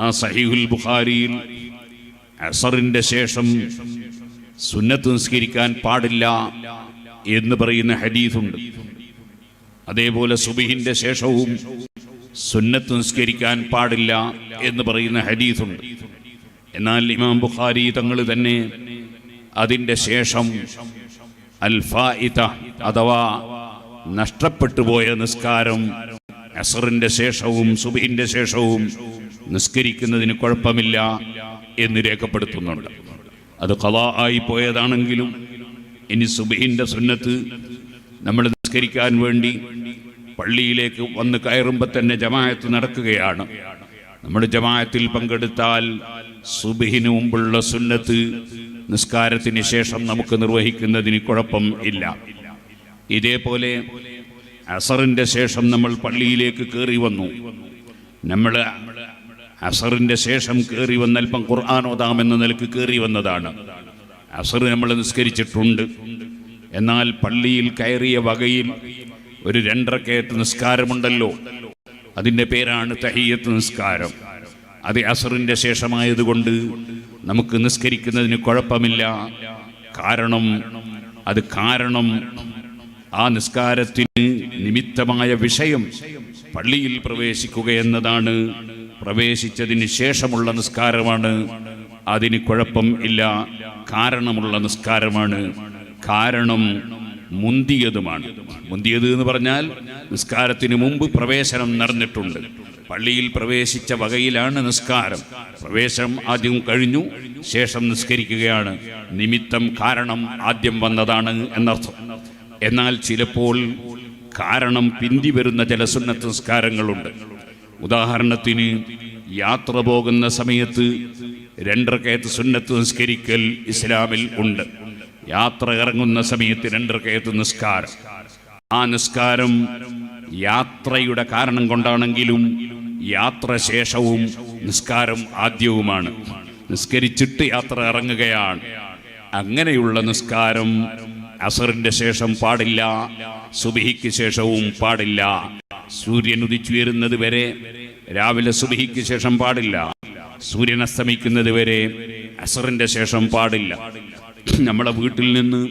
ആ സഹീഹുൽ ബുഖാരിയിൽ അസറിന്റെ ശേഷം സുന്നത്ത് നിസ്കരിക്കാൻ പാടില്ല എന്ന് പറയുന്ന ഹദീസുണ്ട്. അതേപോലെ സുബഹിന്റെ ശേഷവും സുന്നത്ത് നിസ്കരിക്കാൻ പാടില്ല എന്ന് പറയുന്ന ഹദീസുണ്ട്. എന്നാൽ ഇമാം ബുഖാരി തങ്ങൾ തന്നെ അതിൻ്റെ ശേഷം അൽ ഫായിത അഥവാ നഷ്ടപ്പെട്ടു പോയ നിസ്കാരം അസറിന്റെ ശേഷവും സുബഹിന്റെ ശേഷവും നിസ്കരിക്കുന്നതിന് കുഴപ്പമില്ല എന്ന് രേഖപ്പെടുത്തുന്നുണ്ട്. അത് ഖളാ ആയി പോയതാണെങ്കിലും ഇനി സുബഹിന്റെ സുന്നത്ത് നമ്മൾ നിസ്കരിക്കാൻ വേണ്ടി പള്ളിയിലേക്ക് വന്ന് കയറുമ്പോൾ തന്നെ ജമാഅത്ത് നടക്കുകയാണ്. നമ്മൾ ജമാഅത്തിൽ പങ്കെടുത്താൽ സുബഹിന് മുമ്പുള്ള സുന്നത്ത് നിസ്കാരത്തിന് ശേഷം നമുക്ക് നിർവഹിക്കുന്നതിന് കുഴപ്പം ഇല്ല. ഇതേപോലെ അസറിന്റെ ശേഷം നമ്മൾ പള്ളിയിലേക്ക് കയറി വന്നു. നമ്മൾ അസറിന്റെ ശേഷം കയറി വന്നൽപ്പം ഖുർആൻ ഓതാമെന്ന നിലക്ക് കയറി വന്നതാണ്. അസർ നമ്മൾ നിസ്കരിച്ചിട്ടുണ്ട്. എന്നാൽ പള്ളിയിൽ കയറിയ വകയിൽ ഒരു 2 റക്അത്ത് നിസ്കാരമുണ്ടല്ലോ, അതിൻ്റെ പേരാണ് തഹിയ്യത്ത് നിസ്കാരം. അത് അസറിന്റെ ശേഷമായതുകൊണ്ട് നമുക്ക് നിസ്കരിക്കുന്നതിന് കുഴപ്പമില്ല. കാരണം ആ നിസ്കാരത്തിന് നിമിത്തമായ വിഷയം പള്ളിയിൽ പ്രവേശിക്കുക എന്നതാണ്. പ്രവേശിച്ചതിന് ശേഷമുള്ള നിസ്കാരമാണ്, അതിന് കുഴപ്പം ഇല്ല. കാരണമുള്ള നിസ്കാരമാണ്, കാരണം മുന്തിയതുമാണ്. മുന്തിയത് എന്ന് പറഞ്ഞാൽ നിസ്കാരത്തിന് മുമ്പ് പ്രവേശനം നടന്നിട്ടുണ്ട്. പള്ളിയിൽ പ്രവേശിച്ച വകയിലാണ് നിസ്കാരം. പ്രവേശനം ആദ്യം കഴിഞ്ഞു, ശേഷം നിസ്കരിക്കുകയാണ്. നിമിത്തം കാരണം ആദ്യം വന്നതാണ് എന്നർത്ഥം. എന്നാൽ ചിലപ്പോൾ കാരണം പിന്തി വരുന്ന ചില സുന്നത്ത് നിസ്കാരങ്ങളുണ്ട്. ഉദാഹരണത്തിന് യാത്ര പോകുന്ന സമയത്ത് 2 റക്അത്ത് സുന്നത്ത് നിസ്കരിക്കൽ ഇസ്ലാമിൽ ഉണ്ട്. യാത്ര ഇറങ്ങുന്ന സമയത്ത് 2 റക്അത്ത് നിസ്കാരം. ആ നിസ്കാരം യാത്രയുടെ കാരണം കൊണ്ടാണെങ്കിലും യാത്രശേഷവും നിസ്കാരം ആദ്യവുമാണ്. നിസ്കരിച്ചിട്ട് യാത്ര ഇറങ്ങുകയാണ്. അങ്ങനെയുള്ള നിസ്കാരം അസറിന്റെ ശേഷം പാടില്ല, സുബഹിക്ക് ശേഷവും പാടില്ല. സൂര്യൻ ഉദിച്ചുയരുന്നത് വരെ രാവിലെ സുബഹിക്ക് ശേഷം പാടില്ല. സൂര്യൻ അസ്തമിക്കുന്നത് വരെ അസറിന്റെ ശേഷം പാടില്ല. നമ്മളെ വീട്ടിൽ നിന്ന്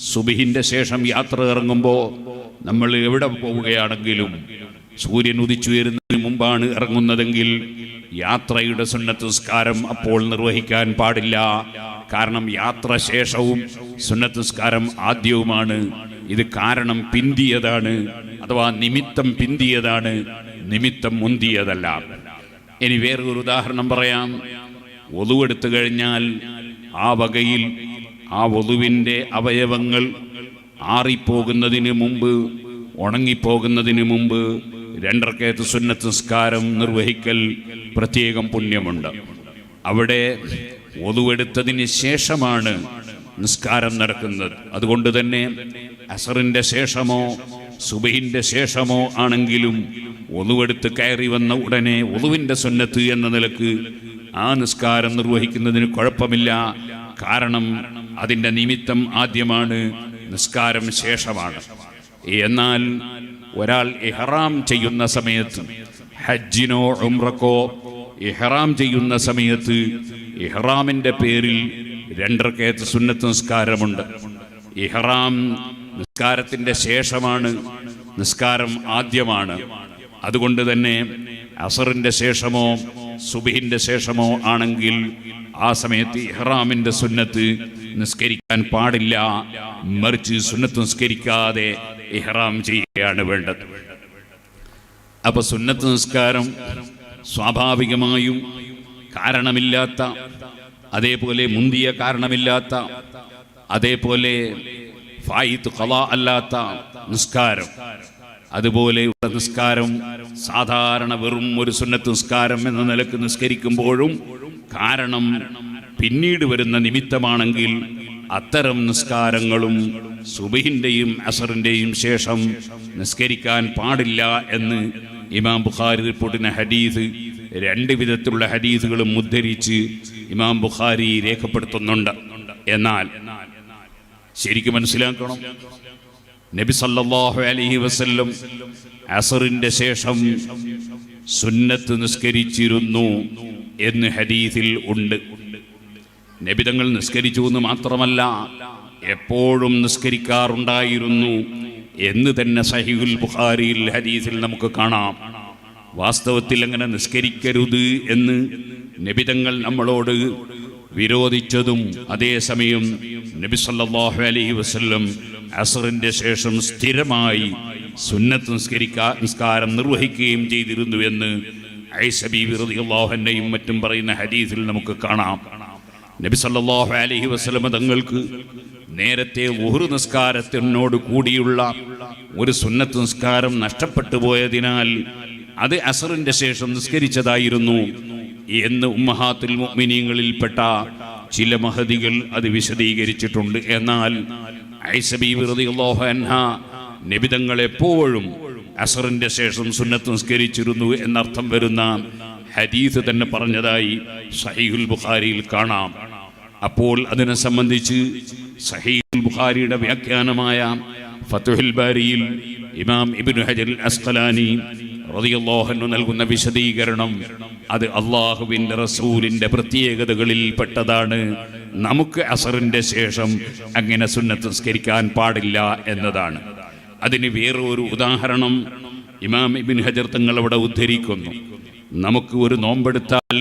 സുബഹിന്റെ ശേഷം യാത്ര ഇറങ്ങുമ്പോൾ നമ്മൾ എവിടെ പോവുകയാണെങ്കിലും സൂര്യൻ ഉദിച്ചുയരുന്നതിന് മുമ്പാണ് ഇറങ്ങുന്നതെങ്കിൽ യാത്രയുടെ സുന്നത്ത് നിസ്കാരം അപ്പോൾ നിർവഹിക്കാൻ പാടില്ല. കാരണം യാത്ര ശേഷവും സുന്നത്ത് നിസ്കാരം ആദ്യവുമാണ്. ഇത് കാരണം പിന്തിയതാണ്, അഥവാ നിമിത്തം പിന്തിയതാണ്, നിമിത്തം മുന്തിയതല്ല. ഇനി വേറൊരു ഉദാഹരണം പറയാം. വദു എടുത്തു കഴിഞ്ഞാൽ ആ വകയിൽ ആ വദുവിൻ്റെ അവയവങ്ങൾ ആറിപ്പോകുന്നതിന് മുമ്പ്, ഉണങ്ങിപ്പോകുന്നതിന് മുമ്പ് 2 റക്അത്ത് സുന്നത്ത് നിസ്കാരം നിർവഹിക്കൽ പ്രത്യേകം പുണ്യമുണ്ട്. അവിടെ വദു എടുത്തതിന് ശേഷമാണ് നിസ്കാരം നടക്കുന്നത്. അതുകൊണ്ട് തന്നെ അസറിന്റെ ശേഷമോ സുബഹിന്റെ ശേഷമോ ആണെങ്കിലും വദു എടുത്ത് കയറി വന്ന ഉടനെ വദുവിന്റെ സുന്നത്ത് എന്ന നിലക്ക് ആ നിസ്കാരം നിർവഹിക്കുന്നതിന് കുഴപ്പമില്ല. കാരണം അതിൻ്റെ നിമിത്തം ആദ്യമാണ്, നിസ്കാരം ശേഷമാണ്. എന്നാൽ ഒരാൾ ഇഹ്റാം ചെയ്യുന്ന സമയത്ത്, ഹജ്ജിനോ ഉംറക്കോ ഇഹ്റാം ചെയ്യുന്ന സമയത്ത് ഇഹ്റാമിന്റെ പേരിൽ 2 റക്അത്ത് സുന്നത്ത് നിസ്കാരമുണ്ട്. ഇഹ്റാം നിസ്കാരത്തിന്റെ ശേഷമാണ്, നിസ്കാരം ആദ്യമാണ്. അതുകൊണ്ട് തന്നെ അസറിന്റെ ശേഷമോ സുബഹിന്റെ ശേഷമോ ആണെങ്കിൽ ആ സമയത്ത് ഇഹ്റാമിന്റെ സുന്നത്ത് നിസ്കരിക്കാൻ പാടില്ല. മറിച്ച് സുന്നത്ത് നിസ്കരിക്കാതെ ഇഹ്റാം ചെയ്യുകയാണ് വേണ്ടത്. അപ്പൊ സുന്നത്ത് നിസ്കാരം സ്വാഭാവികമായും കാരണമില്ലാത്ത, അതേപോലെ മുന്തിയ കാരണമില്ലാത്ത, അതേപോലെ ഫായിത്ത് ഖളാ അല്ലാത്ത നിസ്കാരം, അതുപോലെയുള്ള നിസ്കാരം സാധാരണ വെറും ഒരു സുന്നത്ത് നിസ്കാരം എന്ന നിലക്ക് നിസ്കരിക്കുമ്പോഴും കാരണം പിന്നീട് വരുന്ന നിമിത്തമാണെങ്കിൽ അത്തരം നിസ്കാരങ്ങളും സുബഹിന്റെയും അസറിന്റെയും ശേഷം നിസ്കരിക്കാൻ പാടില്ല എന്ന് ഇമാം ബുഖാരി റിപ്പോർട്ടിന ഹദീസ് 2 വിധത്തിലുള്ള ഹദീസുകളും ഉദ്ധരിച്ച് ഇമാം ബുഖാരി രേഖപ്പെടുത്തുന്നുണ്ട്. എന്നാൽ ശരിക്കും മനസ്സിലാക്കണം, നബി സല്ലല്ലാഹു അലൈഹി വസല്ലം അസറിന്റെ ശേഷം സുന്നത്ത് നിസ്കരിച്ചിരുന്നു. എന്ന് ഹദീസിൽ ഉണ്ട്. നബിതങ്ങൾ നിസ്കരിച്ചു എന്ന് മാത്രമല്ല, എപ്പോഴും നിസ്കരിക്കാറുണ്ടായിരുന്നു എന്ന് തന്നെ സഹീഹുൽ ബുഖാരിയിൽ ഹദീസിൽ നമുക്ക് കാണാം. വാസ്തവത്തിൽ അങ്ങനെ നിസ്കരിക്കരുത് എന്ന് നബിതങ്ങൾ നമ്മളോട് വിരോധിച്ചതും അതേസമയം നബി സല്ലല്ലാഹു അലൈഹി വസല്ലം അസ്റിന്റെ ശേഷം സ്ഥിരമായി സുന്നത്ത് നിസ്കാരം നിർവഹിക്കുകയും ചെയ്തിരുന്നുവെന്ന് ആയിഷ ബീവി റളിയല്ലാഹു അൻഹയും മറ്റും പറയുന്ന ഹദീസിൽ നമുക്ക് കാണാം. നബി സല്ലല്ലാഹു അലൈഹി വസല്ലം തങ്ങൾക്ക് നേരത്തെ ളുഹ്ർ നിസ്കാരത്തിനോട് കൂടിയുള്ള ഒരു സുന്നത്ത് നിസ്കാരം നഷ്ടപ്പെട്ടു പോയതിനാൽ അത് അസ്റിന്റെ ശേഷം നിസ്കരിച്ചതായിരുന്നു എന്ന് ഉമ്മഹാത്തുൽ മുഅ്മിനീങ്ങളിൽപ്പെട്ട ചില മഹദികൾ അത് വിശദീകരിച്ചിട്ടുണ്ട്. എന്നാൽ ആയിഷ ബീവി റളിയല്ലാഹു അൻഹ നബിതങ്ങൾ എപ്പോഴും അസ്റിന്റെ ശേഷം സുന്നത്ത് നിസ്കരിച്ചിരുന്നു എന്നർത്ഥം വരുന്ന ഹദീസ് തന്നെ പറഞ്ഞതായി സഹീഹുൽ ബുഖാരിയിൽ കാണാം. അപ്പോൾ അതിനെ സംബന്ധിച്ച് സഹീഹുൽ ബുഖാരിയുടെ വ്യാഖ്യാനമായ ഫത്ഹുൽ ബാരിയിൽ ഇമാം ഇബ്നു ഹജർ അൽ അസ്ഖലാനി റളിയല്ലാഹു അൻഹു നൽകുന്ന വിശദീകരണം അത് അല്ലാഹുവിൻ്റെ റസൂലിൻ്റെ പ്രത്യേകതകളിൽ പെട്ടതാണ്. നമുക്ക് അസ്റിന്റെ ശേഷം അങ്ങനെ സുന്നത്ത് നിസ്കരിക്കാൻ പാടില്ല എന്നതാണ്. അതിന് വേറൊരു ഉദാഹരണം ഇമാം ഇബ്നു ഹജർ തങ്ങൾ അവിടെ ഉദ്ധരിക്കുന്നു. നമുക്ക് ഒരു നോമ്പെടുത്താൽ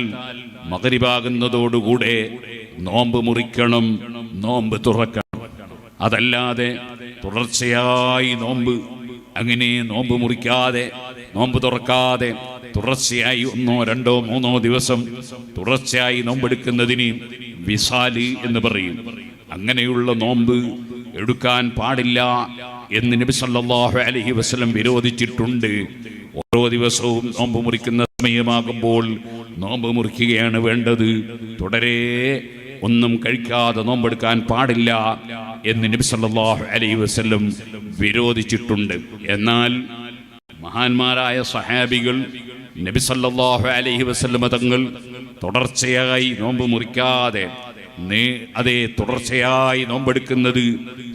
മഗ്രിബാകുന്നതോടുകൂടെ നോമ്പ് മുറിക്കണം, നോമ്പ് തുറക്കണം. അതല്ലാതെ തുടർച്ചയായി നോമ്പ് അങ്ങനെ നോമ്പ് മുറിക്കാതെ നോമ്പ് തുറക്കാതെ തുടർച്ചയായി 1, 2, 3 ദിവസം തുടർച്ചയായി നോമ്പെടുക്കുന്നതിന് വിസാല് എന്ന് പറയും. അങ്ങനെയുള്ള നോമ്പ് എടുക്കാൻ പാടില്ല എന്ന് നബി സല്ലല്ലാഹു അലൈഹി വസല്ലം വിരോധിച്ചിട്ടുണ്ട്. ഓരോ ദിവസവും നോമ്പ് മുറിക്കുന്ന സമയമാകുമ്പോൾ നോമ്പ് മുറിക്കുകയാണ് വേണ്ടത്. തുടരെ ഒന്നും കഴിക്കാതെ നോമ്പെടുക്കാൻ പാടില്ല എന്ന് നബി സല്ലല്ലാഹു അലൈഹി വസല്ലം വിരോധിച്ചിട്ടുണ്ട്. എന്നാൽ മഹാന്മാരായ സഹാബികൾ നബി സല്ലല്ലാഹു അലൈഹി വസല്ലം തങ്ങൾ തുടർച്ചയായി നോമ്പ് മുറിക്കാതെ തുടർച്ചയായി നോമ്പെടുക്കുന്നത്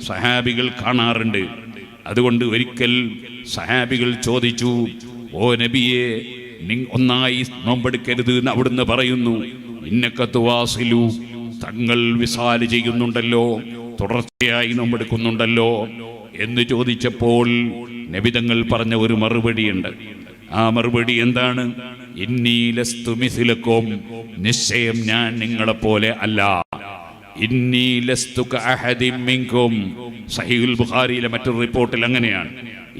സഹാബികൾ കാണാറുണ്ട്. അതുകൊണ്ട് ഒരിക്കൽ സഹാബികൾ ചോദിച്ചു, ഓ നബിയെ, ഒന്നായി നോമ്പെടുക്കരുത് എന്ന് അവിടുന്ന് പറയുന്നു. ഇന്നക്കത്ത് വാസിലു, തങ്ങൾ വിസാല് ചെയ്യുന്നുണ്ടല്ലോ, തുടർച്ചയായി നോമ്പെടുക്കുന്നുണ്ടല്ലോ എന്ന് ചോദിച്ചപ്പോൾ നബി തങ്ങൾ പറഞ്ഞ ഒരു മറുപടിയുണ്ട്. ആ മറുപടി എന്താണ്? ഇന്നി ലസ്തു മിസ്ലക്കും, നിശ്ചയം ഞാൻ നിങ്ങളെപ്പോലെ അല്ല. ഇന്നി ലസ്തു കഅഹദിൻ മിൻകും. സഹീഹുൽ ബുഖാരിയിലെ മറ്റൊരു റിപ്പോർട്ടിൽ അങ്ങനെയാണ്,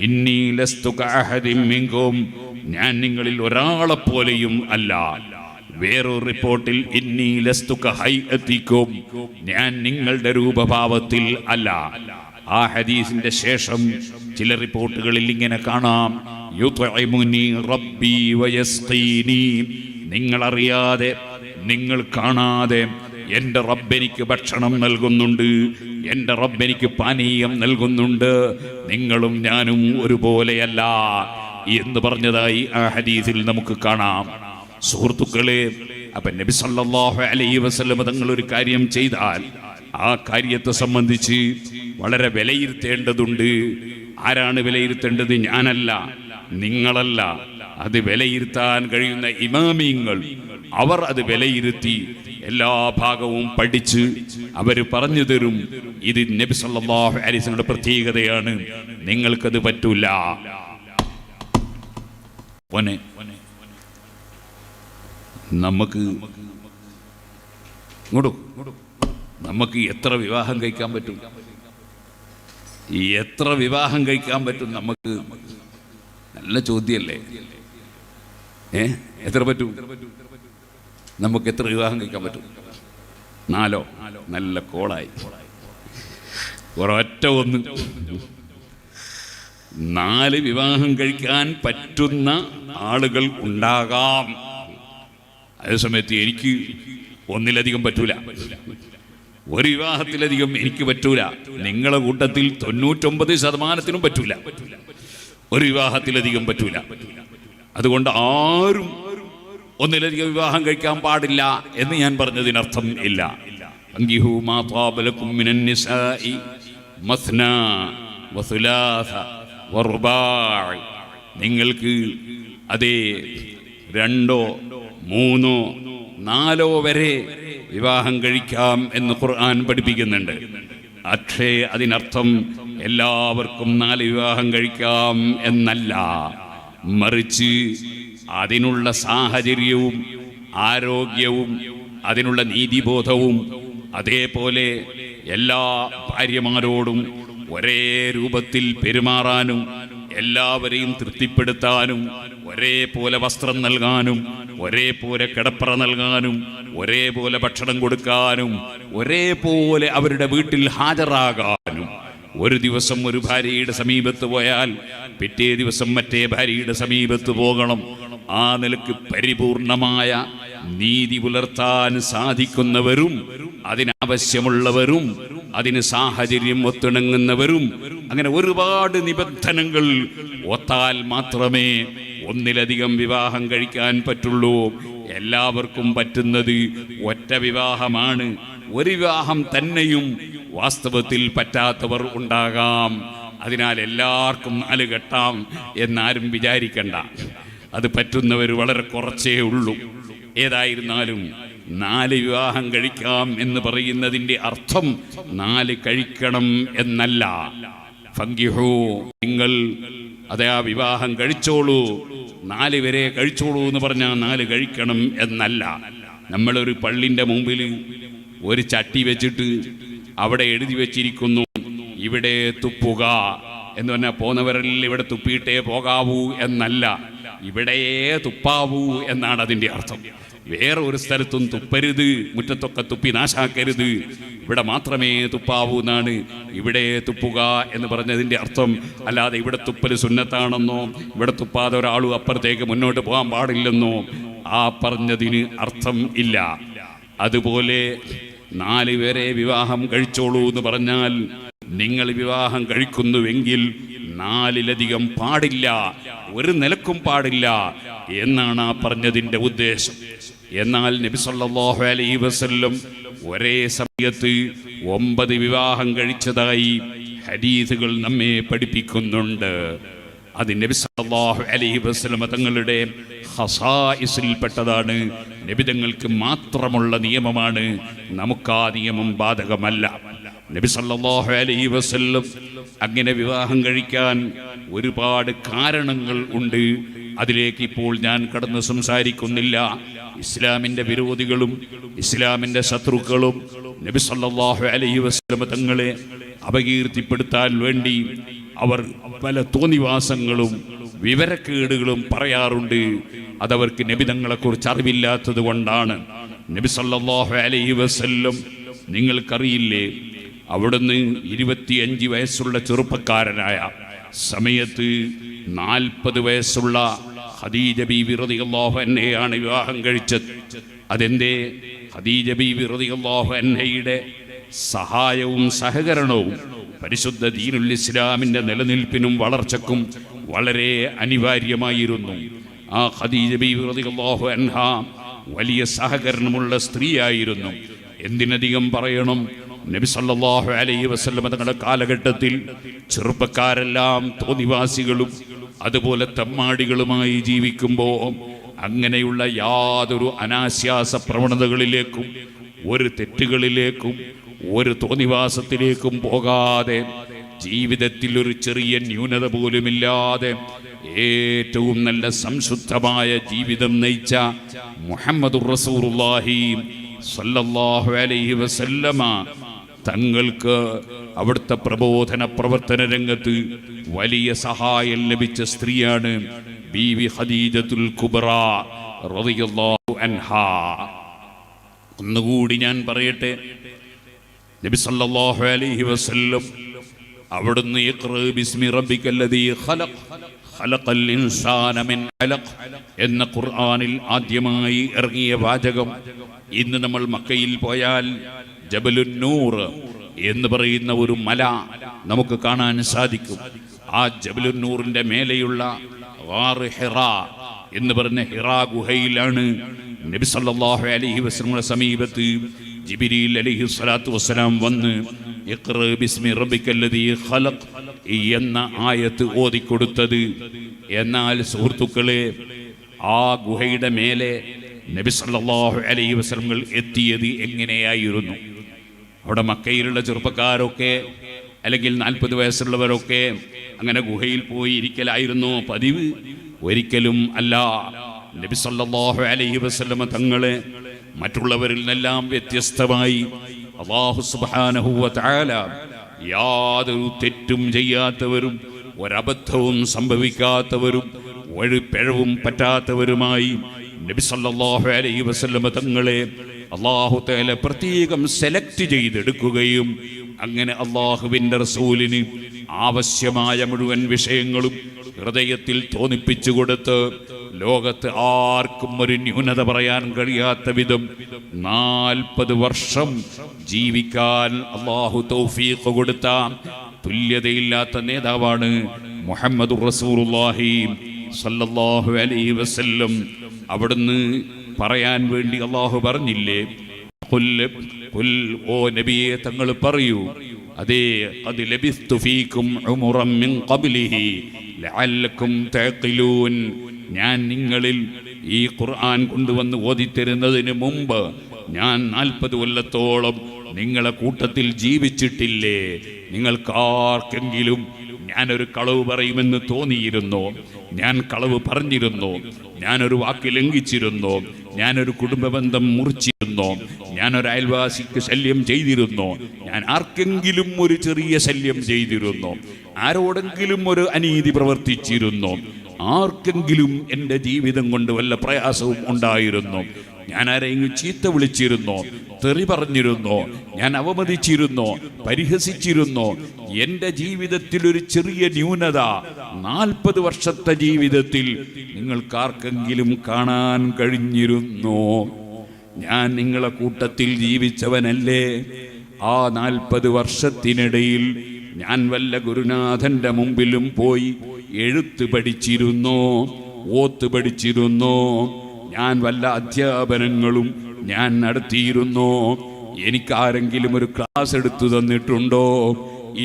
ഇന്നി ലസ്തു കഅഹദിൻ മിൻകും, ഞാൻ നിങ്ങളിൽ ഒരാളെപ്പോലെയും അല്ല. വേറൊരു റിപ്പോർട്ടിൽ ഇന്നി ലസ്തു കഹൈഅതികും, ഞാൻ നിങ്ങളുടെ രൂപഭാവത്തിൽ അല്ല. ആ ഹദീസിന്റെ ശേഷം ചില റിപ്പോർട്ടുകളിൽ ഇങ്ങനെ കാണാം, യുത്ഇമുനി റബ്ബി വയസ്ഖീനി, നിങ്ങളറിയാതെ നിങ്ങൾ കാണാതെ എൻ്റെ റബ്ബെനിക്ക് ഭക്ഷണം നൽകുന്നുണ്ട്, എൻ്റെ റബ്ബെനിക്ക് പാനീയം നൽകുന്നുണ്ട്, നിങ്ങളും ഞാനും ഒരുപോലെയല്ല എന്ന് പറഞ്ഞതായി ആ ഹദീസിൽ നമുക്ക് കാണാം. സുഹൃത്തുക്കളെ, അപ്പൊ നബി സല്ലല്ലാഹു അലൈഹി വസല്ലം തങ്ങൾ ഒരു കാര്യം ചെയ്താൽ ആ കാര്യത്തെ സംബന്ധിച്ച് വളരെ വിലയിരുത്തേണ്ടതുണ്ട്. ആരാണ് വിലയിരുത്തേണ്ടത്? ഞാനല്ല, നിങ്ങളല്ല. അത് വിലയിരുത്താൻ കഴിയുന്ന ഇമാമിങ്ങൾ, അവർ അത് വിലയിരുത്തി എല്ലാ ഭാഗവും പഠിച്ച് അവർ പറഞ്ഞു തരും. ഇത് നബി സല്ലല്ലാഹു അലൈഹി വസല്ലമയുടെ പ്രത്യേകതയാണ്, നിങ്ങൾക്കത് പറ്റൂല. നമുക്ക് എത്ര വിവാഹം കഴിക്കാൻ പറ്റും? എത്ര വിവാഹം കഴിക്കാൻ പറ്റും നമുക്ക്? നല്ല ചോദ്യമല്ലേ? എത്ര പറ്റും? നമുക്ക് എത്ര വിവാഹം കഴിക്കാൻ പറ്റും? 4? നല്ല കോളായി. ഒരൊറ്റ ഒന്ന്. 4 വിവാഹം കഴിക്കാൻ പറ്റുന്ന ആളുകൾ ഉണ്ടാകാം. അതേസമയത്ത് എനിക്ക് ഒന്നിലധികം പറ്റൂല, ഒരു വിവാഹത്തിലധികം എനിക്ക് പറ്റൂല. നിങ്ങളെ കൂട്ടത്തിൽ 99% പറ്റൂല, ഒരു വിവാഹത്തിലധികം പറ്റൂല. അതുകൊണ്ട് ആരും ഒന്നിലധികം വിവാഹം കഴിക്കാൻ പാടില്ല എന്ന് ഞാൻ പറഞ്ഞതിനർത്ഥം ഇല്ല. അൻകിഹു മാ ത്വാബ ലക്കും മിനൻ നിസാഇ മസ്നാ വസുലാസ വറുബാഅ, നിങ്ങൾക്ക് അതേ 2, 3, 4 വരെ വിവാഹം കഴിക്കാം എന്ന് ഖുർആൻ പഠിപ്പിക്കുന്നുണ്ട്. പക്ഷേ അതിനർത്ഥം എല്ലാവർക്കും 4 വിവാഹം കഴിക്കാം എന്നല്ല. മറിച്ച് അതിനുള്ള സാഹചര്യവും ആരോഗ്യവും അതിനുള്ള നീതിബോധവും അതേപോലെ എല്ലാ ഭാര്യമാരോടും ഒരേ രൂപത്തിൽ പെരുമാറാനും എല്ലാവരെയും തൃപ്തിപ്പെടുത്താനും ഒരേപോലെ വസ്ത്രം നൽകാനും ഒരേപോലെ കിടപ്പറ നൽകാനും ഒരേപോലെ ഭക്ഷണം കൊടുക്കാനും ഒരേപോലെ അവരുടെ വീട്ടിൽ ഹാജരാകാനും, ഒരു ദിവസം ഒരു ഭാര്യയുടെ സമീപത്ത് പോയാൽ പിറ്റേ ദിവസം മറ്റേ ഭാര്യയുടെ സമീപത്ത് പോകണം. ആ നിലക്ക് പരിപൂർണമായ നീതി പുലർത്താൻ സാധിക്കുന്നവരും അതിനാവശ്യമുള്ളവരും അതിന് സാഹചര്യം ഒത്തിണങ്ങുന്നവരും, അങ്ങനെ ഒരുപാട് നിബന്ധനകൾ ഒത്താൽ മാത്രമേ ഒന്നിലധികം വിവാഹം കഴിക്കാൻ പറ്റുള്ളൂ. എല്ലാവർക്കും പറ്റുന്നത് ഒറ്റ വിവാഹമാണ്. ഒരു വിവാഹം തന്നെയും വാസ്തവത്തിൽ പറ്റാത്തവർ ഉണ്ടാകാം. അതിനാൽ എല്ലാവർക്കും 4 കെട്ടാം എന്നാരും വിചാരിക്കണ്ട. അത് പറ്റുന്നവർ വളരെ കുറച്ചേ ഉള്ളൂ. ഏതായിരുന്നാലും 4 വിവാഹം കഴിക്കാം എന്ന് പറയുന്നതിൻ്റെ അർത്ഥം 4 കഴിക്കണം എന്നല്ല. ഫങ്കിഹു, നിങ്ങൾ അതെ ആ വിവാഹം കഴിച്ചോളൂ, 4 വരെ കഴിച്ചോളൂ എന്ന് പറഞ്ഞാൽ 4 കഴിക്കണം എന്നല്ല. നമ്മളൊരു പള്ളിൻ്റെ മുമ്പിൽ ഒരു ചട്ടി വെച്ചിട്ട് അവിടെ എഴുതി വെച്ചിരിക്കുന്നു ഇവിടെ തുപ്പുക എന്ന് പറഞ്ഞാൽ പോന്നവരെല്ലാം ഇവിടെ തുപ്പിയിട്ടേ പോകാവൂ എന്നല്ല, ഇവിടെയേ തുപ്പാവൂ എന്നാണ് അതിൻ്റെ അർത്ഥം. വേറെ ഒരു സ്ഥലത്തും തുപ്പരുത്, മുറ്റത്തൊക്കെ തുപ്പി നാശാക്കരുത്, ഇവിടെ മാത്രമേ തുപ്പാവൂ എന്നാണ് ഇവിടെ തുപ്പുക എന്ന് പറഞ്ഞതിൻ്റെ അർത്ഥം. അല്ലാതെ ഇവിടെ തുപ്പൽ സുന്നത്താണെന്നോ ഇവിടെ തുപ്പാതെ ഒരാളും അപ്പുറത്തേക്ക് മുന്നോട്ട് പോകാൻ പാടില്ലെന്നോ ആ പറഞ്ഞതിന് അർത്ഥം ഇല്ല. അതുപോലെ 4 വരെ വിവാഹം കഴിച്ചോളൂ എന്ന് പറഞ്ഞാൽ നിങ്ങൾ വിവാഹം കഴിക്കുന്നുവെങ്കിൽ 4-ലധികം പാടില്ല, ഒരു നിലക്കും പാടില്ല എന്നാണ് ആ പറഞ്ഞതിൻ്റെ ഉദ്ദേശം. എന്നാൽ നബി സല്ലല്ലാഹു അലൈഹി വസല്ലം ഒരേ സമയത്ത് 9 വിവാഹം കഴിച്ചതായി ഹദീസുകൾ നമ്മെ പഠിപ്പിക്കുന്നുണ്ട്. അത് നബി സല്ലല്ലാഹു അലൈഹി വസല്ലം തങ്ങളുടെ ഖസായിസിൽപ്പെട്ടതാണ്. നബി തങ്ങൾക്ക് മാത്രമുള്ള നിയമമാണ്, നമുക്ക് ആ നിയമം ബാധകമല്ല. നബി സല്ലല്ലാഹു അലൈഹി വസല്ലം അങ്ങനെ വിവാഹം കഴിക്കാൻ ഒരുപാട് കാരണങ്ങൾ ഉണ്ട്. അതിലേക്ക് ഇപ്പോൾ ഞാൻ കടന്ന് സംസാരിക്കുന്നില്ല. ഇസ്ലാമിൻ്റെ വിരോധികളും ഇസ്ലാമിൻ്റെ ശത്രുക്കളും നബി സല്ലല്ലാഹു അലൈഹി വസല്ലം തങ്ങളെ അപകീർത്തിപ്പെടുത്താൻ വേണ്ടി അവർ പല തോന്നിവാസങ്ങളും വിവരക്കേടുകളും പറയാറുണ്ട്. അതവർക്ക് നബി തങ്ങളെക്കുറിച്ച് അറിവില്ലാത്തത് കൊണ്ടാണ്. നബി സല്ലല്ലാഹു അലൈഹി വസല്ലം നിങ്ങൾക്കറിയില്ലേ, അവിടുന്ന് 25 വയസ്സുള്ള ചെറുപ്പക്കാരനായ സമയത്ത് 40 വയസ്സുള്ള ഖദീജ ബീവി റളിയല്ലാഹു അൻഹയാണ് വിവാഹം കഴിച്ചത്. അതെന്തേ? ഖദീജ ബീവി റളിയല്ലാഹു അൻഹയുടെ സഹായവും സഹകരണവും പരിശുദ്ധ ദീനുൽ ഇസ്ലാമിൻ്റെ നിലനിൽപ്പിനും വളർച്ചക്കും വളരെ അനിവാര്യമായിരുന്നു. ആ ഖദീജ ബീവി റളിയല്ലാഹു അൻഹ വലിയ സഹകരണമുള്ള സ്ത്രീയായിരുന്നു. എന്തിനധികം പറയണം, നബി സല്ലല്ലാഹു അലൈഹി വസല്ലം തങ്ങളുടെ കാലഘട്ടത്തിൽ ചെറുപ്പക്കാരെല്ലാം തോന്നിവാസികളും അതുപോലെ തെമ്മാടികളുമായി ജീവിക്കുമ്പോൾ അങ്ങനെയുള്ള യാതൊരു അനാശ്വാസ പ്രവണതകളിലേക്കും ഒരു തെറ്റുകളിലേക്കും ഒരു തോന്നിവാസത്തിലേക്കും പോകാതെ ജീവിതത്തിൽ ഒരു ചെറിയ ന്യൂനത പോലുമില്ലാതെ ഏറ്റവും നല്ല സംശുദ്ധമായ ജീവിതം നയിച്ച മുഹമ്മദുർ റസൂലുള്ളാഹി സ്വല്ലല്ലാഹു അലൈഹി വസല്ലമ തങ്ങൾക്ക് അവിടുത്തെ പ്രബോധന പ്രവർത്തന രംഗത്ത് വലിയ സഹായം ലഭിച്ച സ്ത്രീയാണ് ബീവി ഖദീജത്തുൽ കുബ്ര റളിയല്ലാഹു അൻഹാ. ഒന്നുകൂടി ഞാൻ പറയട്ടെ, നബി സല്ലല്ലാഹു അലൈഹി വസല്ലം അവിടുന്ന് ഇഖ്റ ബിസ്മി റബ്ബിക്കല്ലദീ ഖലഖ് ഖലഖൽ ഇൻസാന മിൻ അലഖ് എന്ന ഖുർആനിൽ ആദ്യമായി ഇറങ്ങിയ വാചകം ഇന്ന് നമ്മൾ മക്കയിൽ പോയാൽ ജബലുൻ നൂർ എന്ന് പറയുന്ന ഒരു മല നമുക്ക് കാണാൻ സാധിക്കും. ആ ജബലുൻ നൂറിന്റെ മേലെയുള്ള ഗാറ് ഹിറാ എന്ന് പറഞ്ഞ ഹിറാ ഗുഹയിലാണ് നബി സല്ലല്ലാഹു അലൈഹി വസല്ലമയുടെ സമീപത്ത് ജിബ്രീൽ അലൈഹി സ്വലാത്തു വസ്സലാം വന്ന് ഇഖ്റ ബിസ്മി റബ്ബിക്കല്ലദീ ഖലഖ് എന്ന ആയത്ത് ഓതിക്കൊടുത്തത്. എന്നാൽ സുഹൃത്തുക്കളെ, ആ ഗുഹയുടെ മേലെ നബി സല്ലല്ലാഹു അലൈഹി വസല്ലം എത്തിയത് എങ്ങനെയായിരുന്നു? അവിടെ മക്കയിലുള്ള ചെറുപ്പക്കാരൊക്കെ അല്ലെങ്കിൽ 40 വയസ്സുള്ളവരൊക്കെ അങ്ങനെ ഗുഹയിൽ പോയി ഇരിക്കലായിരുന്നു പതിവ്? ഒരിക്കലും അല്ല. നബി സല്ലല്ലാഹു അലൈഹി വസല്ലം തങ്ങളെ മറ്റുള്ളവരിൽ നിന്നെല്ലാം വ്യത്യസ്തമായി അല്ലാഹു സുബ്ഹാനഹു വ തആല യാതൊരു തെറ്റും ചെയ്യാത്തവരും ഒരബദ്ധവും സംഭവിക്കാത്തവരും ഒരു പിഴവും പറ്റാത്തവരുമായി നബി സല്ലല്ലാഹു അലൈഹി വസല്ലം തങ്ങളെ അല്ലാഹു തആല പ്രത്യേകം സെലക്ട് ചെയ്തെടുക്കുകയും അങ്ങനെ അല്ലാഹുവിൻ്റെ റസൂലിന് ആവശ്യമായ മുഴുവൻ വിഷയങ്ങളും ഹൃദയത്തിൽ തോന്നിപ്പിച്ചു കൊടുത്ത് ലോകത്ത് ആർക്കും ഒരു ന്യൂനത പറയാൻ കഴിയാത്ത വിധം 40 വർഷം ജീവിക്കാൻ അല്ലാഹു തൗഫീഖ് കൊടുത്ത തുല്യതയില്ലാത്ത നേതാവാണ് മുഹമ്മദുർ റസൂലുള്ളാഹി സല്ലല്ലാഹു അലൈഹി വസല്ലം. അവിടുന്ന് പറയാൻ വേണ്ടി അല്ലാഹു പറഞ്ഞില്ലേ, ഖുൽ ഓ നബിയെ തങ്ങൾ പറയൂ, അതേ ഖദ് ലബിസ്തു ഫീകും ഉമറൻ മിൻ ഖബ്ലിഹി ലഅല്ലകും തഅഖിലൂൻ. ഞാൻ നിങ്ങളിൽ ഈ ഖുർആൻ കൊണ്ടുവന്ന് ഓതിത്തരുന്നതിന് മുമ്പ് ഞാൻ 40 കൊല്ലത്തോളം നിങ്ങളെ കൂട്ടത്തിൽ ജീവിച്ചിട്ടില്ലേ? നിങ്ങൾക്കാർക്കെങ്കിലും ഞാനൊരു കളവ് പറയുമെന്ന് തോന്നിയിരുന്നോ? ഞാൻ കളവ് പറഞ്ഞിരുന്നോ? ഞാനൊരു വാക്ക് ലംഘിച്ചിരുന്നോ? ഞാനൊരു കുടുംബബന്ധം മുറിച്ചിരുന്നോ? ഞാനൊരു അയൽവാസിക്ക് ശല്യം ചെയ്തിരുന്നോ? ഞാൻ ആർക്കെങ്കിലും ഒരു ചെറിയ ശല്യം ചെയ്തിരുന്നോ? ആരോടെങ്കിലും ഒരു അനീതി പ്രവർത്തിച്ചിരുന്നോ? ആർക്കെങ്കിലും എൻ്റെ ജീവിതം കൊണ്ട് വല്ല പ്രയാസവും ഉണ്ടായിരുന്നോ? ഞാൻ ആരെങ്കിലും ചീത്ത വിളിച്ചിരുന്നോ? തെറി പറഞ്ഞിരുന്നോ? ഞാൻ അവമതിച്ചിരുന്നോ? പരിഹസിച്ചിരുന്നോ? എൻ്റെ ജീവിതത്തിൽ ഒരു ചെറിയ ന്യൂനത 40 വർഷത്തെ ജീവിതത്തിൽ നിങ്ങൾക്കാർക്കെങ്കിലും കാണാൻ കഴിഞ്ഞിരുന്നോ? ഞാൻ നിങ്ങളെ കൂട്ടത്തിൽ ജീവിച്ചവനല്ലേ? ആ 40 വർഷത്തിനിടയിൽ ഞാൻ വല്ല ഗുരുനാഥൻ്റെ മുമ്പിലും പോയി എഴുത്ത് പഠിച്ചിരുന്നോ? ഓത്ത് പഠിച്ചിരുന്നോ? ഞാൻ വല്ല അധ്യാപനങ്ങളും ഞാൻ നടത്തിയിരുന്നോ? എനിക്കാരെങ്കിലും ഒരു ക്ലാസ് എടുത്തു തന്നിട്ടുണ്ടോ?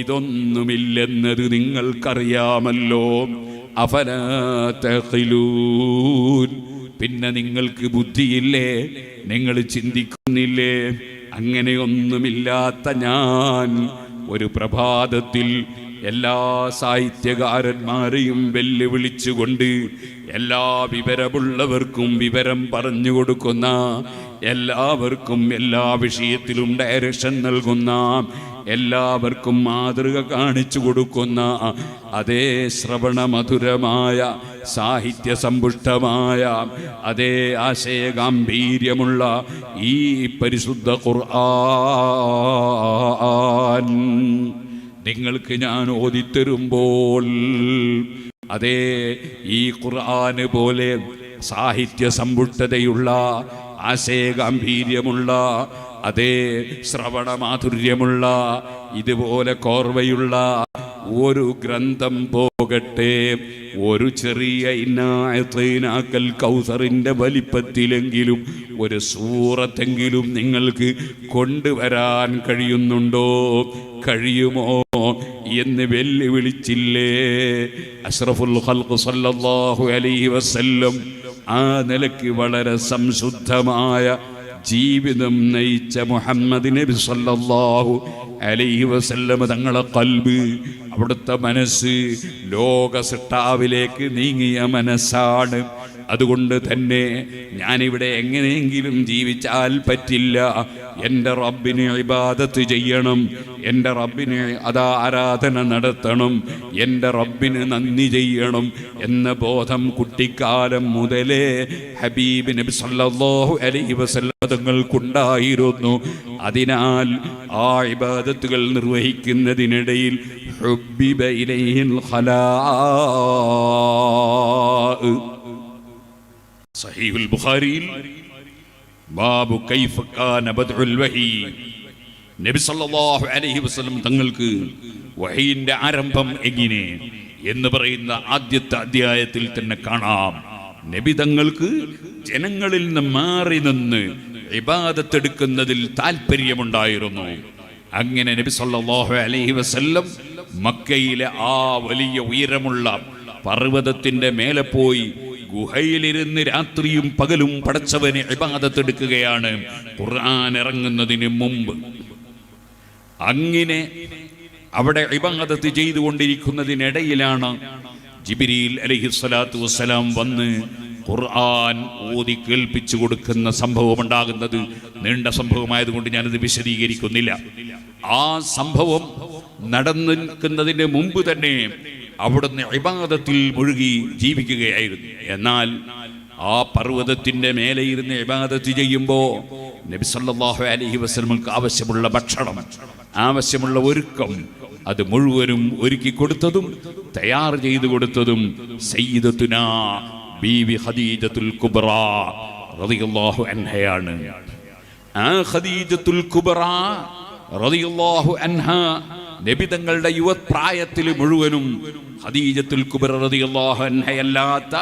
ഇതൊന്നുമില്ലെന്നത് നിങ്ങൾക്കറിയാമല്ലോ. അഫലാ തഖിലൂൻ. പിന്നെ നിങ്ങൾക്ക് ബുദ്ധിയില്ലേ? നിങ്ങൾ ചിന്തിക്കുന്നില്ലേ? അങ്ങനെയൊന്നുമില്ലാത്ത ഞാൻ ഒരു പ്രഭാതത്തിൽ എല്ലാ സാഹിത്യകാരന്മാരെയും വെല്ലുവിളിച്ചുകൊണ്ട് എല്ലാ വിവരമുള്ളവർക്കും വിവരം പറഞ്ഞു കൊടുക്കുന്ന, എല്ലാവർക്കും എല്ലാ വിഷയത്തിലും ഡയറക്ഷൻ നൽകുന്ന, എല്ലാവർക്കും മാതൃക കാണിച്ചു കൊടുക്കുന്ന അതേ ശ്രവണമധുരമായ സാഹിത്യ സമ്പുഷ്ടമായ അതേ ആശയഗാംഭീര്യമുള്ള ഈ പരിശുദ്ധ ഖുർആൻ നിങ്ങൾക്ക് ഞാൻ ഓതിത്തരുമ്പോൾ അതേ ഈ ഖുർആന് പോലെ സാഹിത്യ സമ്പുഷ്ടതയുള്ള ആശയഗാംഭീര്യമുള്ള അതേ ശ്രവണമാധുര്യമുള്ള ഇതുപോലെ കോർവയുള്ള ഒരു ഗ്രന്ഥം പോകട്ടെ, ഒരു ചെറിയ ഇന്നായത്തൈനാക്കൽ കൗസറിൻ്റെ വലിപ്പത്തിലെങ്കിലും ഒരു സൂറത്തെങ്കിലും നിങ്ങൾക്ക് കൊണ്ടുവരാൻ കഴിയുന്നുണ്ടോ? കഴിയുമോ എന്ന് വെല്ലുവിളിച്ചില്ലേ അഷ്റഫുൽ ഖൽഖ് സല്ലല്ലാഹു അലൈഹി വസല്ലം? ആ നിലയ്ക്ക് വളരെ സംശുദ്ധമായ ജീവിതം നയിച്ച മുഹമ്മദ് നബി സല്ലല്ലാഹു അലൈഹി വസല്ലം തങ്ങളെ ഖൽബ്, അവിടുത്തെ മനസ്സ് ലോക സൃഷ്ടാവിലേക്ക് നീങ്ങിയ മനസ്സാണ്. അതുകൊണ്ട് തന്നെ ഞാനിവിടെ എങ്ങനെയെങ്കിലും ജീവിച്ചാൽ പറ്റില്ല. എൻ്റെ റബ്ബിന് ഇബാദത്ത് ചെയ്യണം, എൻ്റെ റബ്ബിന് ആരാധന നടത്തണം, എൻ്റെ റബ്ബിന് നന്ദി ചെയ്യണം എന്ന ബോധം കുട്ടിക്കാലം മുതലേ ഹബീബ് നബി സല്ലല്ലാഹു അലൈഹി വസല്ലം തങ്ങൾക്കുണ്ടായിരുന്നു. അതിനാൽ ആ ഇബാദത്തുകൾ നിർവഹിക്കുന്നതിനിടയിൽ ഹുബ്ബിബ ഇലൈഹിൽ ഖലാഅ്. സഹീഹുൽ ബുഖാരിയിൽ ബാബു കൈഫ കാന ബദ്ഉൽ വഹി, നബി സല്ലല്ലാഹു അലൈഹി വസല്ലം തങ്ങൾക്ക് വഹയിന്റെ ആരംഭം എങ്ങനെ എന്ന് പറയുന്ന ആദ്യത്തെ അധ്യായത്തിൽ തന്നെ കാണാം. നബി തങ്ങൾക്ക് ജനങ്ങളിൽ നിന്ന് മാറി നിന്ന് ഇബാദത്തെടുക്കുന്നതിൽ താല്പര്യമുണ്ടായിരുന്നു. അങ്ങനെ നബി സല്ലല്ലാഹു അലൈഹി വസല്ലം മക്കയിലെ ആ വലിയ ഉയരമുള്ള പർവ്വതത്തിന്റെ മേലെ പോയി ഗുഹയിലിരുന്ന് രാത്രിയും പകലും പടച്ചവനെ ഇബാദത്ത് എടുക്കുകയാണ് ഖുർആൻ ഇറങ്ങുന്നതിന് മുമ്പ്. അങ്ങനെ അവിടെ ഇബാദത്ത് ചെയ്തുകൊണ്ടിരിക്കുന്നതിനിടയിലാണ് ജിബ്രീൽ അലൈഹിസ്സലാത്തു വസ്സലാം വന്ന് ഖുർആൻ ഓതി കേൾപ്പിച്ചു കൊടുക്കുന്ന സംഭവം ഉണ്ടാകുന്നത്. നീണ്ട സംഭവമായതുകൊണ്ട് ഞാനത് വിശദീകരിക്കുന്നില്ല. ആ സംഭവം നടന്നു നിൽക്കുന്നതിന് മുമ്പ് തന്നെ അവിടുന്ന് ഇബാദത്തിൽ മുഴുകി ജീവിക്കുകയായിരുന്നു. എന്നാൽ ആ പർവ്വതത്തിന്റെ മേലെ ഇരുന്ന് ഇബാദത്ത് ചെയ്യുമ്പോൾ നബി സല്ലല്ലാഹു അലൈഹി വസല്ലമക്ക് ആവശ്യമുള്ള ഭക്ഷണം, ആവശ്യമുള്ള ഒരുക്കം അത് മുഴുവനും ഒരുക്കി കൊടുത്തതും തയ്യാർ ചെയ്തു കൊടുത്തതും സയ്യിദത്തുനാ ബീവി ഖദീജത്തുൽ കുബ്ര റളിയല്ലാഹു അൻഹയാണ്. ആ ഖദീജത്തുൽ കുബ്ര റളിയല്ലാഹു അൻഹ നബി തങ്ങളുടെ യുവപ്രായത്തിൽ മുഴുവനും ഖദീജത്തുൽ കുബ്ര റളിയല്ലാഹു അൻഹയല്ലാത്ത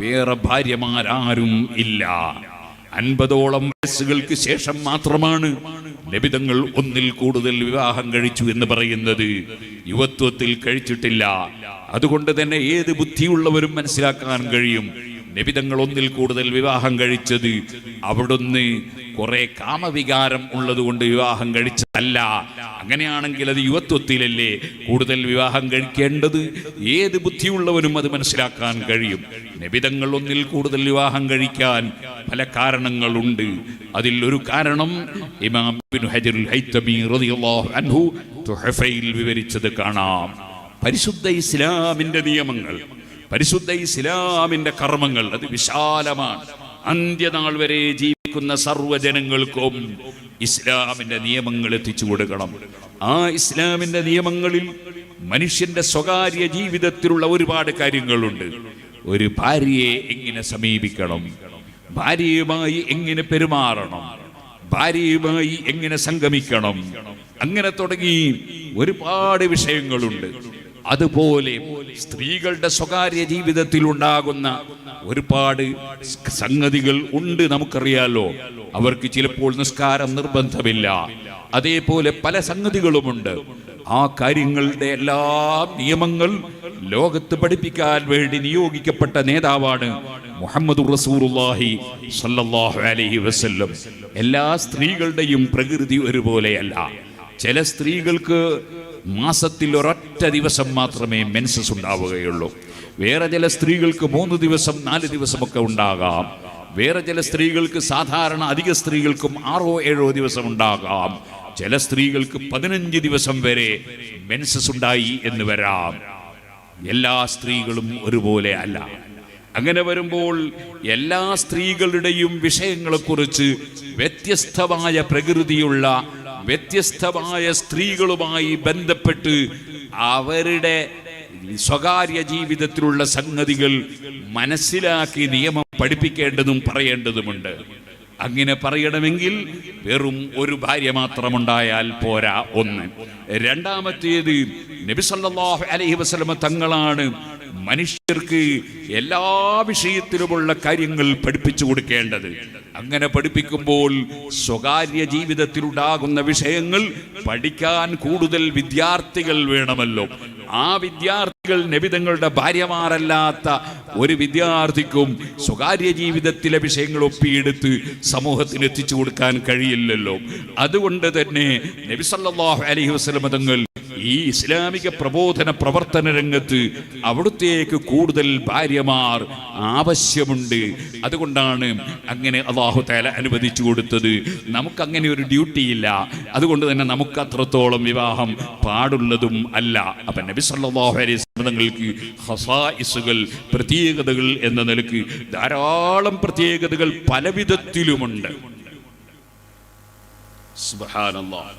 വേറെ ഭാര്യമാരാരും ഇല്ല. 50ഓളം വയസ്സുകൾക്ക് ശേഷം മാത്രമാണ് നബിതങ്ങൾ ഒന്നിൽ കൂടുതൽ വിവാഹം കഴിച്ചു എന്ന് പറയുന്നത്. യുവത്വത്തിൽ കഴിച്ചിട്ടില്ല. അതുകൊണ്ട് തന്നെ ഏത് ബുദ്ധിയുള്ളവരും മനസ്സിലാക്കാൻ കഴിയും നബിതങ്ങൾ ഒന്നിൽ കൂടുതൽ വിവാഹം കഴിച്ചത് അവിടുന്ന് കുറെ കാമവികാരം ഉള്ളതുകൊണ്ട് വിവാഹം കഴിച്ചതല്ല. അങ്ങനെയാണെങ്കിൽ അത് യുവത്വത്തിലല്ലേ കൂടുതൽ വിവാഹം കഴിക്കേണ്ടത്? ഏത് ബുദ്ധിയുള്ളവനും അത് മനസ്സിലാക്കാൻ കഴിയും. നബിതങ്ങൾ ഒന്നിൽ കൂടുതൽ വിവാഹം കഴിക്കാൻ പല കാരണങ്ങളുണ്ട്. അതിൽ ഒരു കാരണം ഇമാം ഇബ്നു ഹജറുൽ ഹൈതമി റളിയല്ലാഹു അൻഹു തുഹഫയിൽ വിവരിച്ചത് കാണാം. പരിശുദ്ധ ഇസ്ലാമിന്റെ നിയമങ്ങൾ, പരിശുദ്ധ ഇസ്ലാമിന്റെ കർമ്മങ്ങൾ അത് വിശാലമാണ്. അന്ത്യനാൾ വരെ ജീവിക്കുന്ന സർവ്വജനങ്ങൾക്കും ഇസ്ലാമിന്റെ നിയമങ്ങൾ എത്തിച്ചു കൊടുക്കണം. ആ ഇസ്ലാമിന്റെ നിയമങ്ങളിൽ മനുഷ്യന്റെ സ്വകാര്യ ജീവിതത്തിലുള്ള ഒരുപാട് കാര്യങ്ങളുണ്ട്. ഒരു ഭാര്യയെ എങ്ങനെ സമീപിക്കണം, ഭാര്യയുമായി എങ്ങനെ പെരുമാറണം, ഭാര്യയുമായി എങ്ങനെ സംഗമിക്കണം, അങ്ങനെ തുടങ്ങി ഒരുപാട് വിഷയങ്ങളുണ്ട്. അതുപോലെ സ്ത്രീകളുടെ സ്വകാര്യ ജീവിതത്തിൽ ഉണ്ടാകുന്ന ഒരുപാട് സംഗതികൾ ഉണ്ട്. നമുക്കറിയാലോ, അവർക്ക് ചിലപ്പോൾ നിസ്കാരം നിർബന്ധമില്ല. അതേപോലെ പല സംഗതികളുമുണ്ട്. ആ കാര്യങ്ങളുടെ എല്ലാ നിയമങ്ങൾ ലോകത്ത് പഠിപ്പിക്കാൻ വേണ്ടി നിയോഗിക്കപ്പെട്ട നേതാവാണ് മുഹമ്മദ് റസൂലുള്ളാഹി സ്വല്ലല്ലാഹു അലൈഹി വസല്ലം. എല്ലാ സ്ത്രീകളുടെയും പ്രകൃതി ഒരുപോലെയല്ല. ചില സ്ത്രീകൾക്ക് മാസത്തിൽ ഒരൊറ്റ ദിവസം മാത്രമേ മെൻസസ് ഉണ്ടാവുകയുള്ളൂ. വേറെ ചില സ്ത്രീകൾക്ക് 3 ദിവസം 4 ദിവസമൊക്കെ ഉണ്ടാകാം. വേറെ ചില സ്ത്രീകൾക്ക്, സാധാരണ അധിക സ്ത്രീകൾക്കും 6-7 ദിവസം ഉണ്ടാകാം. ചില സ്ത്രീകൾക്ക് 15 ദിവസം വരെ മെൻസസ് ഉണ്ടായി എന്ന് വരാം. എല്ലാ സ്ത്രീകളും ഒരുപോലെ അല്ല. അങ്ങനെ വരുമ്പോൾ എല്ലാ സ്ത്രീകളുടെയും വിഷയങ്ങളെക്കുറിച്ച് വ്യത്യസ്തമായ പ്രകൃതിയുള്ള വ്യത്യസ്തമായ സ്ത്രീകളുമായി ബന്ധപ്പെട്ട് അവരുടെ സ്വകാര്യ ജീവിതത്തിലുള്ള സംഗതികൾ മനസ്സിലാക്കി നിയമം പഠിപ്പിക്കേണ്ടതും പറയേണ്ടതുമുണ്ട്. അങ്ങനെ പറയണമെങ്കിൽ വെറും ഒരു ഭാര്യ മാത്രമുണ്ടായാൽ പോരാ. ഒന്ന്. രണ്ടാമത്തേത്, നബി സല്ലല്ലാഹു അലൈഹി വസല്ലം തങ്ങളാണ് മനുഷ്യർക്ക് എല്ലാ വിഷയത്തിലുമുള്ള കാര്യങ്ങൾ പഠിപ്പിച്ചു കൊടുക്കേണ്ടത്. അങ്ങനെ പഠിപ്പിക്കുമ്പോൾ സ്വകാര്യ ജീവിതത്തിലുണ്ടാകുന്ന വിഷയങ്ങൾ പഠിക്കാൻ കൂടുതൽ വിദ്യാർത്ഥികൾ വേണമല്ലോ. ആ വിദ്യാർത്ഥികൾ നബിതങ്ങളുടെ ഭാര്യമാരല്ലാത്ത ഒരു വിദ്യാർത്ഥിക്കും സ്വകാര്യ ജീവിതത്തിലെ വിഷയങ്ങൾ ഒപ്പിയെടുത്ത് സമൂഹത്തിന് എത്തിച്ചു കൊടുക്കാൻ കഴിയില്ലല്ലോ. അതുകൊണ്ട് തന്നെ നബി സല്ലല്ലാഹു അലൈഹി വസല്ലം തങ്ങൾ ഈ ഇസ്ലാമിക പ്രബോധന പ്രവർത്തന രംഗത്ത് അവിടുത്തേക്ക് കൂടുതൽ ഭാര്യമാർ ആവശ്യമുണ്ട്. അതുകൊണ്ടാണ് അങ്ങനെ അല്ലാഹു തആല അനുവദിച്ചു കൊടുത്തത്. നമുക്കങ്ങനെ ഒരു ഡ്യൂട്ടിയില്ല. അതുകൊണ്ട് തന്നെ നമുക്ക് അത്രത്തോളം വിവാഹം പാടുള്ളതും അല്ല. അപ്പം നബി സല്ലല്ലാഹു അലൈഹി വസല്ലം തങ്ങൾക്ക് ഖസായിസുകൾ, പ്രത്യേകതകൾ എന്ന നിലക്ക് ധാരാളം പ്രത്യേകതകൾ പലവിധത്തിലുമുണ്ട്. സുബ്ഹാനല്ലാഹ്.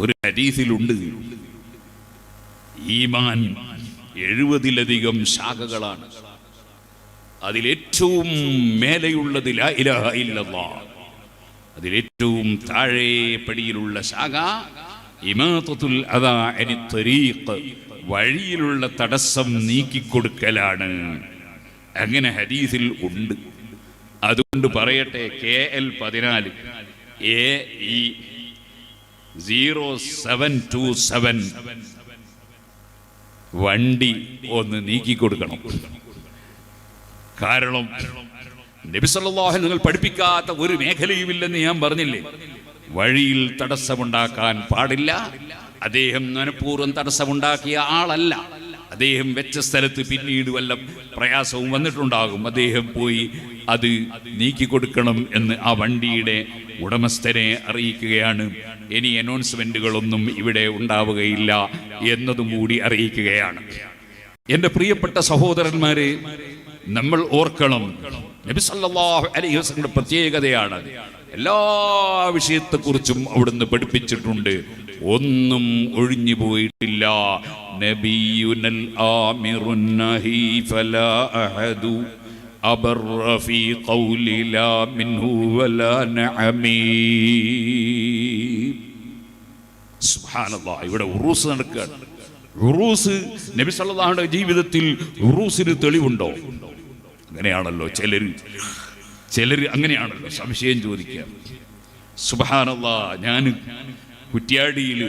ഒരു ഹദീസിലുണ്ട്, ഈമാൻ 70-ലധികം ശാഖകളാണ്. അതിലേറ്റവും മേലെയുള്ളത് ലാ ഇലാഹ ഇല്ലല്ലാഹ്. അതിലേറ്റവും താഴെ പടിയിലുള്ള ശാഖ ഇമാതത്തുൽ അദാ അനി ത്വരീഖ്, വഴിയിലുള്ള തടസ്സം നീക്കിക്കൊടുക്കലാണ്. അങ്ങനെ ഹദീസിൽ ഉണ്ട്. അതുകൊണ്ട് പറയട്ടെ, KL 14 AE 0727 വണ്ടി ഒന്ന് നീക്കിക്കൊടുക്കണം. കാരണം നബി സല്ലല്ലാഹു അലൈഹി വസല്ലം പഠിപ്പിക്കാത്ത ഒരു മേഖലയുമില്ലെന്ന് ഞാൻ പറഞ്ഞില്ലേ. വഴിയിൽ തടസ്സമുണ്ടാക്കാൻ പാടില്ല. അദ്ദേഹം മനഃപൂർവ്വം തടസ്സമുണ്ടാക്കിയ ആളല്ല. അദ്ദേഹം വെച്ച സ്ഥലത്ത് പിന്നീട് വല്ല പ്രയാസവും വന്നിട്ടുണ്ടാകും. അദ്ദേഹം പോയി അത് നീക്കിക്കൊടുക്കണം എന്ന് ആ വണ്ടിയുടെ ഉടമസ്ഥനെ അറിയിക്കുകയാണ്. ഇനി അനൗൺസ്മെന്റുകളൊന്നും ഇവിടെ ഉണ്ടാവുകയില്ല എന്നതും കൂടി അറിയിക്കുകയാണ്. എൻ്റെ പ്രിയപ്പെട്ട സഹോദരന്മാരെ, നമ്മൾ ഓർക്കണം, നബി സല്ലല്ലാഹു അലൈഹി വസല്ലം പ്രത്യേകതയാണ്. എല്ലാ വിഷയത്തെക്കുറിച്ചും അവിടുന്ന് പഠിപ്പിച്ചിട്ടുണ്ട്. ഒന്നും ഒഴിഞ്ഞു പോയിട്ടില്ല. നബിയുനൽ ആമിറുൻ നഹി ഫലാ അഹദു അബറ ഫീ ഖൗലി ലാ മിൻഹു വലാ നഅമീ. സുബ്ഹാനല്ലാഹ്. ഇവിടെ ഉറൂസ് നടക്കുകയാണ്. ഉറൂസ് നബി സല്ലല്ലാഹു അലൈഹി ജീവിതത്തിൽ ഉറൂസിന് തെളിവുണ്ടോ? അങ്ങനെയാണല്ലോ ചിലർ അങ്ങനെയാണല്ലോ സംശയം ചോദിക്കുക. സുബ്ഹാനല്ലാഹ്. ഞാൻ കുറ്റ്യാടിയിൽ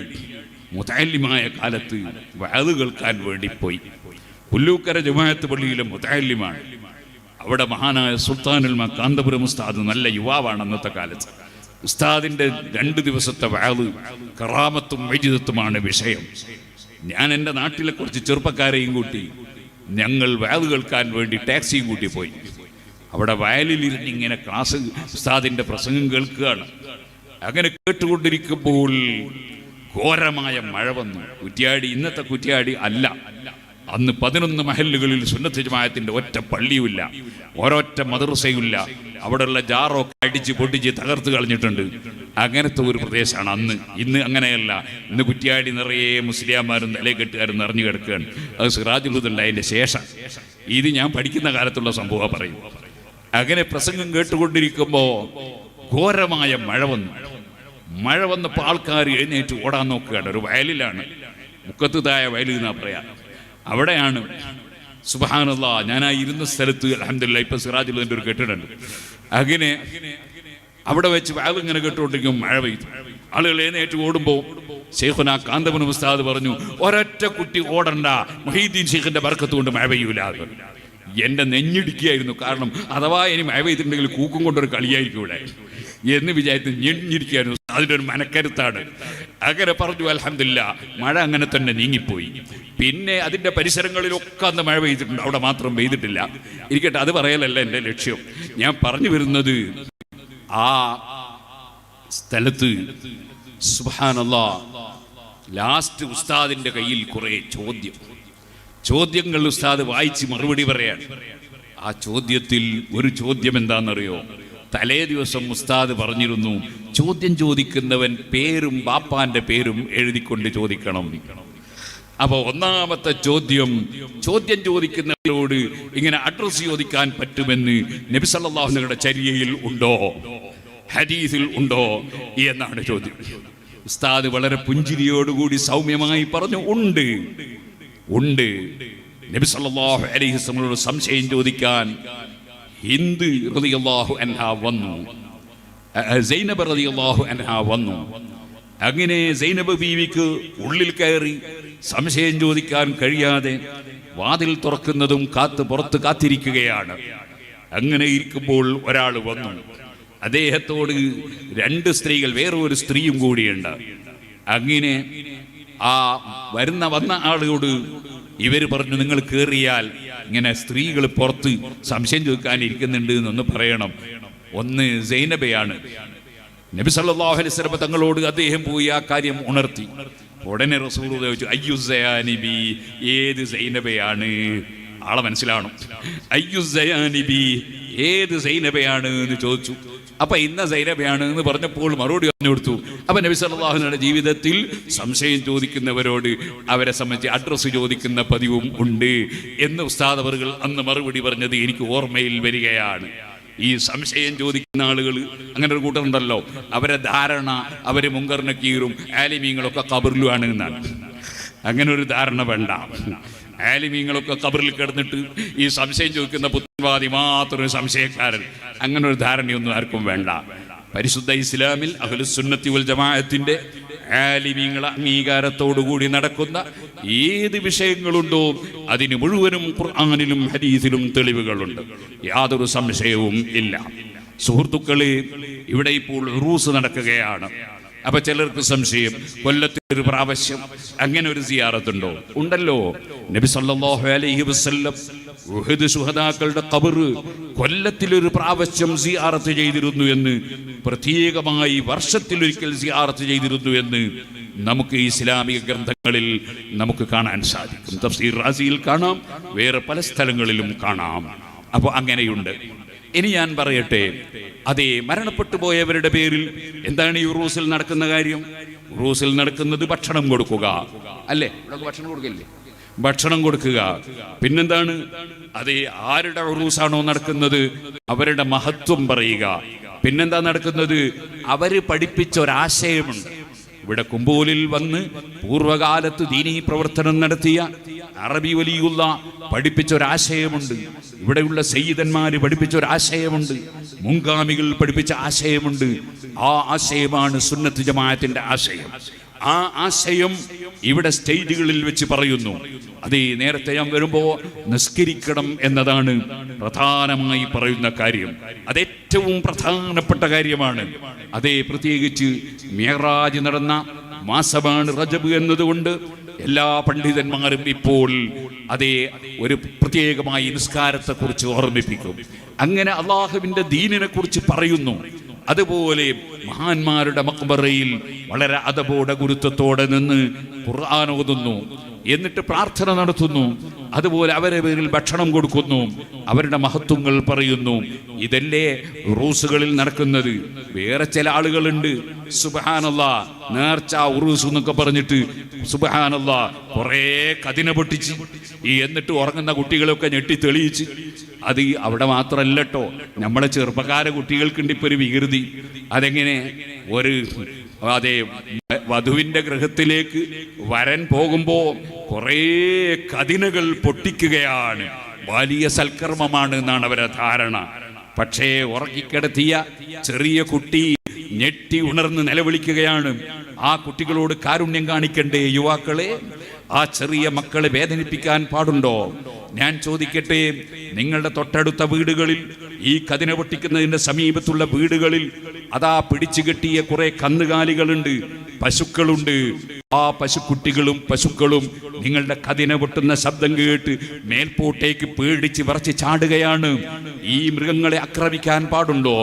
മുതഅല്ലിമായ കാലത്ത് വഅദ് കേൾക്കാൻ വേണ്ടി പോയി. പുല്ലൂക്കര ജമാഅത്ത് പള്ളിയിലെ മുതഅല്ലിമാണ്. അവിടെ മഹാനായ സുൽത്താനുൽ കാന്തപുരം ഉസ്താദ് നല്ല യുവാവാണ് അന്നത്തെ കാലത്ത്. ഉസ്താദിന്റെ 2 ദിവസത്തെ വഅദ് കറാമത്തും വൈജിദത്തുമാണ് വിഷയം. ഞാൻ എൻ്റെ നാട്ടിലെ കുറച്ച് ചെറുപ്പക്കാരെയും കൂട്ടി ഞങ്ങൾ വഅദ് കേൾക്കാൻ വേണ്ടി ടാക്സിയും കൂട്ടി പോയി. അവിടെ വയലിലിരുന്ന് ഇങ്ങനെ ക്ലാസ് ഉസ്താദിന്റെ പ്രസംഗം കേൾക്കുകയാണ്. അങ്ങനെ കേട്ടുകൊണ്ടിരിക്കുമ്പോൾ ഘോരമായ മഴ വന്നു. കുറ്റ്യാടി ഇന്നത്തെ കുറ്റ്യാടി അല്ല. അന്ന് 11 മഹല്ലുകളിൽ സുന്നത്ത് ജമാഅത്തിന്റെ ഒറ്റ പള്ളിയുമില്ല, ഒരൊറ്റ മദ്രസയുമില്ല. അവിടെയുള്ള ജാറൊക്കെ അടിച്ച് പൊട്ടിച്ച് തകർത്ത് കളഞ്ഞിട്ടുണ്ട്. അങ്ങനത്തെ ഒരു പ്രദേശമാണ് അന്ന്. ഇന്ന് അങ്ങനെയല്ല. ഇന്ന് കുറ്റ്യാടി നിറയെ മുസ്ലിയാന്മാരും തലയെക്കെട്ടുകാരും നിറഞ്ഞു കിടക്കുകയാണ്. അത് സിറാജുൽ ഹുദയുടെ അതിൻ്റെ ശേഷം. ഇത് ഞാൻ പഠിക്കുന്ന കാലത്തുള്ള സംഭവം പറയും. അങ്ങനെ പ്രസംഗം കേട്ടുകൊണ്ടിരിക്കുമ്പോൾ ഘോരമായ മഴ വന്നു. മഴ വന്നപ്പോൾ ആൾക്കാർ എഴുന്നേറ്റ് ഓടാൻ നോക്കുകയാണ്. ഒരു വയലിലാണ്, മുക്കത്തുതായ വയലിൽ എന്നാ പറയാ. അവിടെയാണ് സുബ്ഹാനല്ലാഹ്. ഞാൻ ആ ഇരുന്ന സ്ഥലത്ത് അൽഹംദുലില്ലാഹ് ഇപ്പൊ സിറാജുൽ ഹുദയുടെ ഒരു കെട്ടിടമുണ്ട്. അങ്ങനെ അവിടെ വെച്ച് വയൽ ഇങ്ങനെ കേട്ടുകൊണ്ടിരിക്കും. മഴ പെയ്തു. ആളുകൾ എഴുന്നേറ്റ് ഓടുമ്പോൾ ശൈഖുനാ കാന്തപുരം ഉസ്താദ് പറഞ്ഞു, ഒരൊറ്റ കുട്ടി ഓടണ്ട, മുഹീദ്ദീൻ ശൈഖിന്റെ ബർക്കത്ത് കൊണ്ട് മഴ പെയ്യൂല. എന്റെ നെഞ്ഞിടിക്കുകയായിരുന്നു. കാരണം അഥവാ ഇനി മഴ പെയ്തിട്ടുണ്ടെങ്കിൽ കൂക്കും കൊണ്ടൊരു കളിയായിരിക്കും ഇവിടെ എന്ന് വിചാരിച്ച് ഞെഞ്ഞിരിക്കുകയായിരുന്നു. അതിൻ്റെ ഒരു മനക്കരുത്താണ്. അങ്ങനെ പറഞ്ഞു. അൽഹംദുലില്ലാഹ് മഴ അങ്ങനെ തന്നെ നീങ്ങിപ്പോയി. പിന്നെ അതിൻ്റെ പരിസരങ്ങളിലൊക്കെ അന്ന് മഴ പെയ്തിട്ടുണ്ട്, അവിടെ മാത്രം പെയ്തിട്ടില്ല. ഇരിക്കട്ടെ, അത് പറയലല്ല എൻ്റെ ലക്ഷ്യം. ഞാൻ പറഞ്ഞു വരുന്നത്, ആ സ്ഥലത്ത് സുബ്ഹാനല്ലാഹ് ലാസ്റ്റ് ഉസ്താദിന്റെ കയ്യിൽ കുറെ ചോദ്യങ്ങൾ ഉസ്താദ് വായിച്ച് മറുപടി പറയാണ്. ആ ചോദ്യത്തിൽ ഒരു ചോദ്യം എന്താണെന്നറിയോ? തലേ ദിവസം ഉസ്താദ് പറഞ്ഞിരുന്നു, ചോദ്യം ചോദിക്കുന്നവൻ പേരും ബാപ്പാന്റെ പേരും എഴുതിക്കൊണ്ട് ചോദിക്കണം. അപ്പൊ ഒന്നാമത്തെ ചോദ്യം ചോദിക്കുന്നവരോട് ഇങ്ങനെ അഡ്രസ് ചോദിക്കാൻ പറ്റുമെന്ന് നബി സല്ലല്ലാഹു അലൈഹി വസല്ലം ചര്യയിൽ ഉണ്ടോ, ഹദീസിൽ ഉണ്ടോ എന്നാണ് ചോദ്യം. ഉസ്താദ് വളരെ പുഞ്ചിരിയോടുകൂടി സൗമ്യമായി പറഞ്ഞു, ഉണ്ട്. നബി സല്ലല്ലാഹു അലൈഹി വസല്ലമയോട് സംശയം ചോദിക്കാൻ ഹിന്ദ് റളിയല്ലാഹു അൻഹ വന്നു, സൈനബ റളിയല്ലാഹു അൻഹ വന്നു. അങ്ങനെ സൈനബ ബീവിക്ക് ഉള്ളിൽ കയറി സംശയം ചോദിക്കാൻ കഴിയാതെ വാതിൽ തുറക്കുന്നതും പുറത്ത് കാത്തിരിക്കുകയാണ്. അങ്ങനെ ഇരിക്കുമ്പോൾ ഒരാൾ വന്നു. അദ്ദേഹത്തോട് 2 സ്ത്രീകൾ, വേറെ ഒരു സ്ത്രീയും കൂടിയുണ്ട്. അങ്ങനെ ആ വന്ന ആളോട് ഇവർ പറഞ്ഞു, നിങ്ങൾ കയറിയാൽ ഇങ്ങനെ സ്ത്രീകൾ പുറത്ത് സംശയം ചോദിക്കാൻ ഇരിക്കുന്നുണ്ട് എന്നൊന്ന് പറയണം. ഒന്ന് സൈനബയാണ്. നബി സല്ലല്ലാഹു അലൈഹി വസല്ലം തങ്ങളോട് അദ്ദേഹം പോയി ആ കാര്യം ഉണർത്തി. ഉടനെ റസൂൽ ചോദിച്ചു, അയ്യു സയാനിബി, ഏത് സൈനബയാണ്? ആളെ മനസ്സിലാവണം. അയ്യു സയാനിബി, ഏത് സൈനബയാണ് എന്ന് ചോദിച്ചു. അപ്പൊ ഇന്ന സൈനബയാണ് എന്ന് പറഞ്ഞപ്പോൾ മറുപടി പറഞ്ഞു കൊടുത്തു. അപ്പൊ നബി സല്ലല്ലാഹു അലൈഹി വസല്ലം ജീവിതത്തിൽ സംശയം ചോദിക്കുന്നവരോട് അവരെ സംബന്ധിച്ച് അഡ്രസ്സ് ചോദിക്കുന്ന പതിവും ഉണ്ട് എന്ന് ഉസ്താദ് അവറുകൾ അന്ന് മറുപടി പറഞ്ഞത് എനിക്ക് ഓർമ്മയിൽ വരികയാണ്. ഈ സംശയം ചോദിക്കുന്ന ആളുകൾ അങ്ങനെ ഒരു കൂട്ടറുണ്ടല്ലോ, അവരെ ധാരണ അവര് മുങ്കർ നക്കീറും ആലിമീങ്ങളൊക്കെ ഖബറിലുമാണ് എന്നാണ്. അങ്ങനെ ഒരു ധാരണ വേണ്ട. ആലിമീങ്ങളൊക്കെ ഖബറിൽ കിടന്നിട്ട് ഈ സംശയം ചോദിക്കുന്ന പുത്തൻവാദി മാത്രം ഒരു സംശയക്കാരൻ, അങ്ങനെ ഒരു ധാരണയൊന്നും ആർക്കും വേണ്ട. പരിശുദ്ധ ഇസ്ലാമിൽ അഹ്ലുസുന്നത്തി വൽ ജമാഅത്തിന്റെ ആലിമീങ്ങളെ അംഗീകാരത്തോടുകൂടി നടക്കുന്ന ഏത് വിഷയങ്ങളുണ്ടോ അതിന് മുഴുവനും ഖുർആനിലും ഹദീസിലും തെളിവുകളുണ്ട്, യാതൊരു സംശയവും ഇല്ല. സുഹൃത്തുക്കളെ, ഇവിടെ ഇപ്പോൾ ഉറൂസ് നടക്കുകയാണ്. അപ്പൊ ചിലർക്ക് സംശയം, കൊല്ലത്തിലൊരു പ്രാവശ്യം അങ്ങനെ ഒരു സിയാറത്തുണ്ടോ? ഉണ്ടല്ലോ. നബി സല്ലല്ലാഹു അലൈഹി വസല്ലം ഉഹദ് ശുഹദാക്കളുടെ ഖബർ കൊല്ലത്തിലൊരു പ്രാവശ്യം സിയാറത്ത് ചെയ്തിരുന്നു എന്ന്, പ്രത്യേകമായി വർഷത്തിലൊരിക്കൽ സിയാറത്ത് ചെയ്തിരുന്നു എന്ന് നമുക്ക് ഇസ്ലാമിക ഗ്രന്ഥങ്ങളിൽ നമുക്ക് കാണാൻ സാധിക്കും. തഫ്സീർ റാസിയിൽ കാണാം, വേറെ പല സ്ഥലങ്ങളിലും കാണാം. അപ്പോൾ അങ്ങനെയുണ്ട്. ഇനി ഞാൻ പറയട്ടെ, അതേ മരണപ്പെട്ടു പോയവരുടെ പേരിൽ എന്താണ് ഈ ഉറൂസിൽ നടക്കുന്ന കാര്യം? ഉറൂസിൽ നടക്കുന്നത് ഭക്ഷണം കൊടുക്കുക അല്ലേ? ഭക്ഷണം കൊടുക്കില്ലേ? ഭക്ഷണം കൊടുക്കുക. പിന്നെന്താണ്? അതേ ആരുടെ ഉറൂസാണോ നടക്കുന്നത് അവരുടെ മഹത്വം പറയുക. പിന്നെന്താ നടക്കുന്നത്? അവര് പഠിപ്പിച്ച ഒരാശയമുണ്ട്. ഇവിടെ കുമ്പോലിൽ വന്ന് പൂർവകാലത്ത് ദീനീ പ്രവർത്തനം നടത്തിയ അറബി വലിയുള്ള പഠിപ്പിച്ച ഒരാശയമുണ്ട്. ഇവിടെയുള്ള സയ്യിദന്മാര് പഠിപ്പിച്ച ഒരാശയമുണ്ട്. മുൻഗാമികൾ പഠിപ്പിച്ച ആശയമുണ്ട്. ആ ആശയമാണ് സുന്നത്ത് ജമാഅത്തിന്റെ ആശയം. ആ ആശയം ഇവിടെ സ്റ്റേജുകളിൽ വെച്ച് പറയുന്നു. അതേ നേരത്തെ ഞാൻ വരുമ്പോ നിസ്കരിക്കണം എന്നതാണ് പ്രധാനമായി പറയുന്ന കാര്യം. അതേറ്റവും പ്രധാനപ്പെട്ട കാര്യമാണ്. അതേ പ്രത്യേകിച്ച് മിഅ്റാജ് നടന്ന മാസമാണ് റജബ് എന്നതുകൊണ്ട് എല്ലാ പണ്ഡിതന്മാരും ഇപ്പോൾ അതേ ഒരു പ്രത്യേകമായി നിസ്കാരത്തെ കുറിച്ച് ഓർമ്മിപ്പിക്കും. അങ്ങനെ അള്ളാഹുവിന്റെ ദീനിനെ കുറിച്ച് പറയുന്നു. അതുപോലെ മഹാന്മാരുടെ മഖ്ബറയിൽ വളരെ അദബോടെ ഗുരുത്വത്തോടെ നിന്ന് ഖുർആൻ ഓതുന്നു, എന്നിട്ട് പ്രാർത്ഥന നടത്തുന്നു. അതുപോലെ അവരെ പേരിൽ ഭക്ഷണം കൊടുക്കുന്നു, അവരുടെ മഹത്വങ്ങൾ പറയുന്നു. ഇതല്ലേ ഉറൂസുകളിൽ നടക്കുന്നത്. വേറെ ചില ആളുകളുണ്ട്, സുബ്ഹാനല്ലാഹ്, നേർച്ച ഉറൂസ് എന്നൊക്കെ പറഞ്ഞിട്ട് സുബ്ഹാനല്ലാഹ് കുറേ കതിന പൊട്ടിച്ച് എന്നിട്ട് ഉറങ്ങുന്ന കുട്ടികളൊക്കെ ഞെട്ടി തെളിയിച്ച്. അത് അവിടെ മാത്രമല്ല കേട്ടോ, നമ്മളെ ചെറുപ്പക്കാര കുട്ടികൾക്കുണ്ട് ഇപ്പൊ ഒരു വികൃതി. അതെങ്ങനെ? അതേ വധുവിന്റെ ഗൃഹത്തിലേക്ക് വരൻ പോകുമ്പോ കുറേ കതിനകൾ പൊട്ടിക്കുകയാണ്. വലിയ സൽക്കർമ്മമാണ് എന്നാണ് അവരുടെ ധാരണ. പക്ഷേ ഉറക്കിക്കിടത്തിയ ചെറിയ കുട്ടി ഞെട്ടി ഉണർന്ന് നിലവിളിക്കുകയാണ്. ആ കുട്ടികളോട് കാരുണ്യം കാണിക്കണ്ടേ യുവാക്കളെ? ആ ചെറിയ മക്കളെ വേദനിപ്പിക്കാൻ പാടുണ്ടോ? ഞാൻ ചോദിക്കട്ടെ, നിങ്ങളുടെ തൊട്ടടുത്ത വീടുകളിൽ, ഈ കതിന പൊട്ടിക്കുന്നതിന്റെ സമീപത്തുള്ള വീടുകളിൽ അതാ പിടിച്ചു കെട്ടിയ കുറെ കന്നുകാലികളുണ്ട്, പശുക്കളുണ്ട്. ആ പശുക്കുട്ടികളും പശുക്കളും നിങ്ങളുടെ കതിന പൊട്ടുന്ന ശബ്ദം കേട്ട് മേൽപോട്ടേക്ക് പേടിച്ച് വിറച്ച് ചാടുകയാണ്. ഈ മൃഗങ്ങളെ ആക്രമിക്കാൻ പാടുണ്ടോ?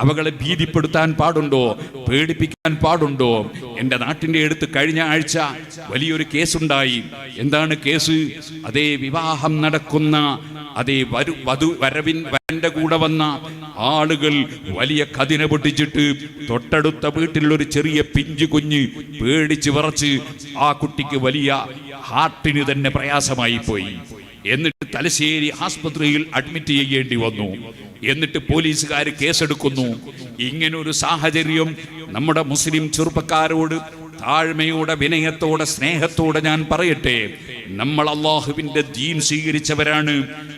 അവകളെ ഭീതിപ്പെടുത്താൻ പാടുണ്ടോ? പേടിപ്പിക്കാൻ പാടുണ്ടോ? എൻ്റെ നാട്ടിൻ്റെ അടുത്ത് കഴിഞ്ഞ ആഴ്ച വലിയൊരു കേസുണ്ടായി. എന്താണ് കേസ്? അതേ വിവാഹം നടക്കുന്ന അതേ വരന്റെ കൂടെ വന്ന ആളുകൾ വലിയ കതിന പൊട്ടിച്ചിട്ട് തൊട്ടടുത്ത വീട്ടിലൊരു ചെറിയ പിഞ്ചു കുഞ്ഞ് പേടിച്ച് വിറച്ച് ആ കുട്ടിക്ക് വലിയ ഹാർട്ടിന് തന്നെ പ്രയാസമായി പോയി. എന്നിട്ട് തലശ്ശേരി ആസ്പത്രിയിൽ അഡ്മിറ്റ് ചെയ്യേണ്ടി വന്നു. എന്നിട്ട് പോലീസുകാർ കേസെടുക്കുന്നു. ഇങ്ങനൊരു സാഹചര്യം നമ്മുടെ മുസ്ലിം ചെറുപ്പക്കാരോട് താഴ്മയോടെ, വിനയത്തോടെ, സ്നേഹത്തോടെ ഞാൻ പറയട്ടെ, നമ്മൾ അള്ളാഹുവിന്റെ ദീൻ സ്വീകരിച്ചവരാണ്.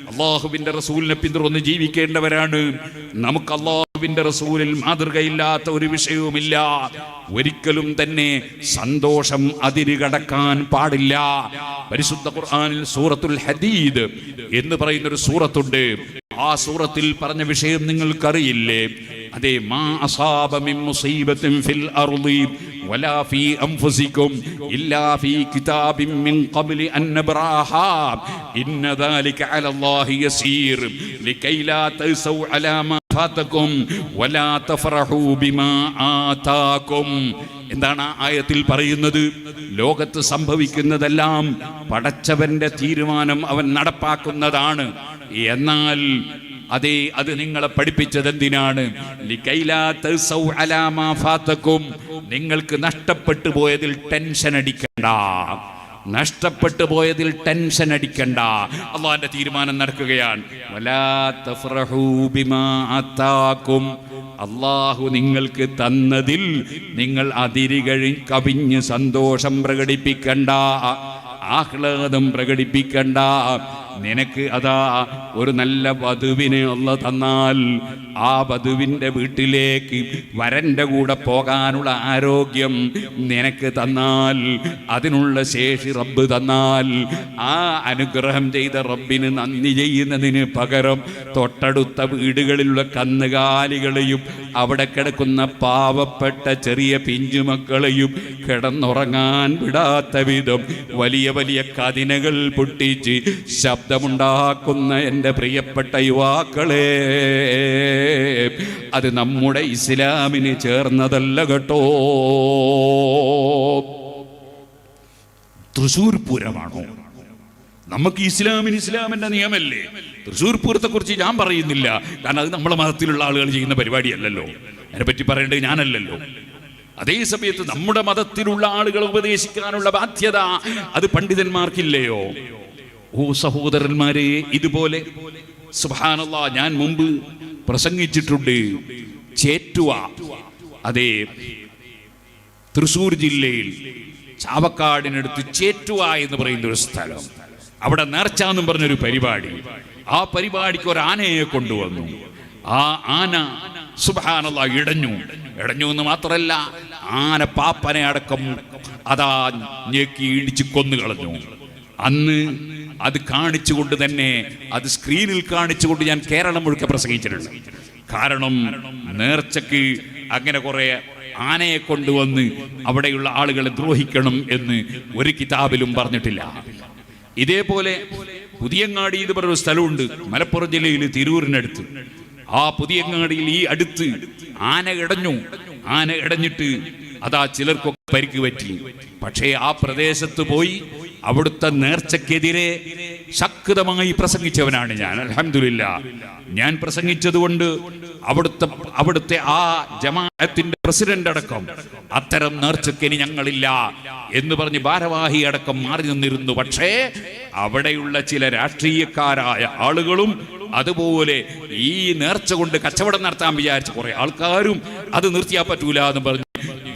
അള്ളാഹുവിന്റെ റസൂലിനെ പിന്തുടർന്ന് ജീവിക്കേണ്ടവരാണ്. നമുക്ക് അള്ളാഹുവിന്റെ റസൂലിൽ മാതൃകയില്ലാത്ത ഒരു വിഷയവുമില്ല. ഒരിക്കലും തന്നെ സന്തോഷം അതിരുകടക്കാൻ പാടില്ല. പരിശുദ്ധ ഖുർആനിൽ സൂറത്തുൽ ഹദീദ് എന്ന് പറയുന്നൊരു സൂറത്തുണ്ട്. ആ സൂറത്തിൽ പറഞ്ഞ വിഷയം നിങ്ങൾക്കറിയില്ലേ? അതേ മാ അസാബ മിൻ മുസീബത്തിൻ ഫിൽ അർളി വലാ ഫീ അൻഫുസികും ഇല്ലാ ഫീ കിതാബിൻ മിൻ ഖബ്ലി അൻ നബ്റാഹാ ഇന്ന ദാലിക അലല്ലാഹി യസീർ ലികൈ ലാ തസൗ അലാ മാ ഫാതകും വലാ തഫറഹു ബിമാ ആതാകും. എന്താണ് ആ ആയത്തിൽ പറയുന്നത്? ലോകത്ത് സംഭവിക്കുന്നതെല്ലാം പടച്ചവന്റെ തീരുമാനം അവൻ നടപ്പാക്കുന്നതാണ്. എന്നാൽ അത് നിങ്ങളെ പഠിപ്പിച്ചത് എന്തിനാണ്? നിങ്ങൾക്ക് നഷ്ടപ്പെട്ടു പോയതിൽ ടെൻഷൻ അടിക്കണ്ട. നഷ്ടപ്പെട്ടു പോയതിൽ ടെൻഷൻ അടിക്കണ്ട. അള്ളാന്റെ തീരുമാനം നടക്കുകയാണ്. അള്ളാഹു നിങ്ങൾക്ക് തന്നതിൽ നിങ്ങൾ കവിഞ്ഞ് സന്തോഷം പ്രകടിപ്പിക്കണ്ട, ആഹ്ലാദം പ്രകടിപ്പിക്കണ്ട. നിനക്ക് അതാ ഒരു നല്ല വധുവിനെ അല്ലാഹു തന്നാൽ, ആ വധുവിൻ്റെ വീട്ടിലേക്ക് വരൻ്റെ കൂടെ പോകാനുള്ള ആരോഗ്യം നിനക്ക് തന്നാൽ, അതിനുള്ള ശേഷി റബ്ബ് തന്നാൽ, ആ അനുഗ്രഹം ചെയ്ത റബ്ബിന് നന്ദി ചെയ്യുന്നതിന് പകരം തൊട്ടടുത്ത വീടുകളിലുള്ള കന്നുകാലികളെയും അവിടെ കിടക്കുന്ന പാവപ്പെട്ട ചെറിയ പിഞ്ചുമക്കളെയും കിടന്നുറങ്ങാൻ വിടാത്ത വിധം വലിയ വലിയ കതിനകൾ പൊട്ടിച്ച് ശബ്ദമുണ്ടാക്കുന്ന എൻ്റെ പ്രിയപ്പെട്ട യുവാക്കളെ, അത് നമ്മുടെ ഇസ്ലാമിന് ചേർന്നതല്ല കേട്ടോ. തൃശ്ശൂർ പൂരമാണോ? നമുക്ക് ഇസ്ലാമിൻ്റെ നിയമല്ലേ. തൃശ്ശൂർ പൂരത്തെ കുറിച്ച് ഞാൻ പറയുന്നില്ല, കാരണം അത് നമ്മളെ മതത്തിലുള്ള ആളുകൾ ചെയ്യുന്ന പരിപാടിയല്ലല്ലോ, അതിനെപ്പറ്റി പറയേണ്ടത് ഞാനല്ലല്ലോ. അതേ സമയത്ത് നമ്മുടെ മതത്തിലുള്ള ആളുകൾ ഉപദേശിക്കാനുള്ള ബാധ്യത അത് പണ്ഡിതന്മാർക്കില്ലയോ? ഓ സഹോദരന്മാരെ, ഇതുപോലെ സുബ്ഹാനല്ലാഹ് ഞാൻ മുമ്പ് പ്രസംഗിച്ചിട്ടുണ്ട്. ചേറ്റുവ, അതേ തൃശ്ശൂർ ജില്ലയിൽ ചാവക്കാടിനടുത്ത് ചേറ്റുവ എന്ന് പറയുന്ന ഒരു സ്ഥലം, അവിടെ നേർച്ച എന്നും പറഞ്ഞൊരു പരിപാടി. ആ പരിപാടിക്ക് ഒരു ആനയെ കൊണ്ടുവന്നു. ആ ആന സുബ്ഹാനല്ലാഹ് ഇടഞ്ഞു എന്ന് മാത്രമല്ല, ആന പാപ്പനെ അടക്കം അതാ ഞെക്കി ഇടിച്ച് കൊന്നുകളഞ്ഞു. അന്ന് അത് കാണിച്ചുകൊണ്ട് തന്നെ, അത് സ്ക്രീനിൽ കാണിച്ചുകൊണ്ട് ഞാൻ കേരളം മുഴുക്കെ പ്രസംഗിച്ചിട്ടുണ്ട്. കാരണം നേർച്ചക്ക് അങ്ങനെ കുറെ ആനയെ കൊണ്ടുവന്ന് അവിടെയുള്ള ആളുകളെ ദ്രോഹിക്കണം എന്ന് ഒരു കിതാബിലും പറഞ്ഞിട്ടില്ല. ഇതേപോലെ പുതിയങ്ങാടി എന്ന് പറഞ്ഞൊരു സ്ഥലമുണ്ട് മലപ്പുറം ജില്ലയിൽ, തിരൂരിനടുത്ത്. ആ പുതിയങ്ങാടിയിൽ ഈ അടുത്ത് ആന ഇടഞ്ഞിട്ട് അതാ ചിലർക്കൊക്കെ പരിക്ക് പറ്റി. പക്ഷേ ആ പ്രദേശത്ത് പോയി അവിടുത്തെ നേർച്ചക്കെതിരെ ശക്തമായി പ്രസംഗിച്ചവനാണ് ഞാൻ. അൽഹംദുലില്ലാഹ്, ഞാൻ പ്രസംഗിച്ചതുകൊണ്ട് അവിടുത്തെ ആ ജമാഅത്തിന്റെ പ്രസിഡന്റ് അടക്കം അത്തരം നേർച്ചക്കിനി ഞങ്ങളില്ല എന്ന് പറഞ്ഞ് ഭാരവാഹി അടക്കം മാറി നിന്നിരുന്നു. പക്ഷേ അവിടെയുള്ള ചില രാഷ്ട്രീയക്കാരായ ആളുകളും അതുപോലെ ഈ നേർച്ച കൊണ്ട് കച്ചവടം നടത്താൻ വിചാരിച്ച കുറെ ആൾക്കാരും അത് നിർത്തിയാൻ പറ്റൂല എന്ന് പറഞ്ഞ്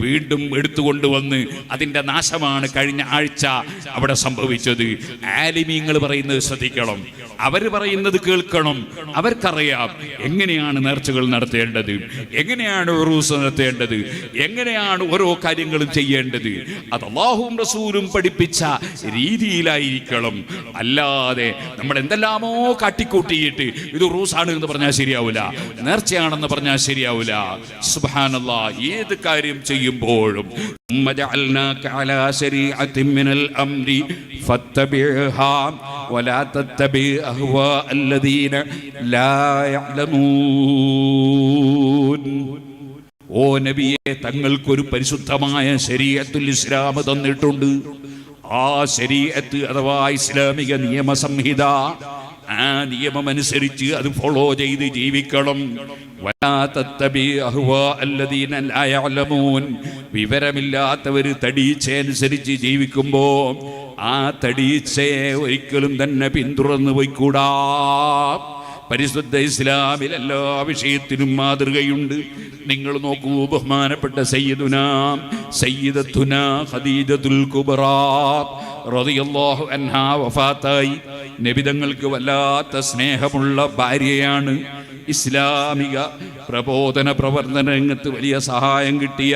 വീണ്ടും എടുത്തുകൊണ്ടുവന്ന് അതിന്റെ നാശമാണ് കഴിഞ്ഞ ആഴ്ച അവിടെ സംഭവിച്ചത്. ആലിമീങ്ങൾ പറയുന്നത് ശ്രദ്ധിക്കണം, അവർ പറയുന്നത് കേൾക്കണം. അവർക്കറിയാം എങ്ങനെയാണ് നേർച്ചകൾ നടത്തേണ്ടത്, എങ്ങനെയാണ് ഉറൂസ് നടത്തേണ്ടത്, എങ്ങനെയാണ് ഓരോ കാര്യങ്ങളും ചെയ്യേണ്ടത്. അത് അല്ലാഹുവും റസൂലും പഠിപ്പിച്ച രീതിയിലായിരിക്കണം. അല്ലാതെ നമ്മൾ എന്തെല്ലാമോ കാട്ടിക്കൂട്ടിയിട്ട് ഇത് ഉറൂസാണ് എന്ന് പറഞ്ഞാൽ ശരിയാവില്ല, നേർച്ചയാണെന്ന് പറഞ്ഞാൽ ശരിയാവില്ല. സുബ്ഹാനല്ലാഹ്, ഏത് കാര്യം ചെയ്യുമ്പോഴും ഓ നബിയെ, തങ്ങൾക്കൊരു പരിശുദ്ധമായ ശരീഅത്തുൽ ഇസ്ലാം തന്നിട്ടുണ്ട്. ആ ശരീഅത്ത് അഥവാ ഇസ്ലാമിക നിയമസംഹിത, ആ നിയമമനുസരിച്ച് അത് ഫോളോ ചെയ്ത് ജീവിക്കണം. വിവരമില്ലാത്തവര് തടീച്ചയനുസരിച്ച് ജീവിക്കുമ്പോ ആ തടീച്ചയെ ഒരിക്കലും തന്നെ പിന്തുടർന്നു പോയിക്കൂടാ. പരിശുദ്ധ ഇസ്ലാമിൽ എല്ലാ വിഷയത്തിനും മാതൃകയുണ്ട്. നിങ്ങൾ നോക്കൂ, ബഹുമാനപ്പെട്ട സയ്യിദത്തുനാ ഖദീജത്തുൽ കുബ്രാ റളിയല്ലാഹു അൻഹാ വഫാത്തായി. നബിതങ്ങൾക്ക് വല്ലാത്ത സ്നേഹമുള്ള ഭാര്യയാണ്. ഇസ്ലാമിക പ്രബോധന പ്രവർത്തന രംഗത്ത് വലിയ സഹായം കിട്ടിയ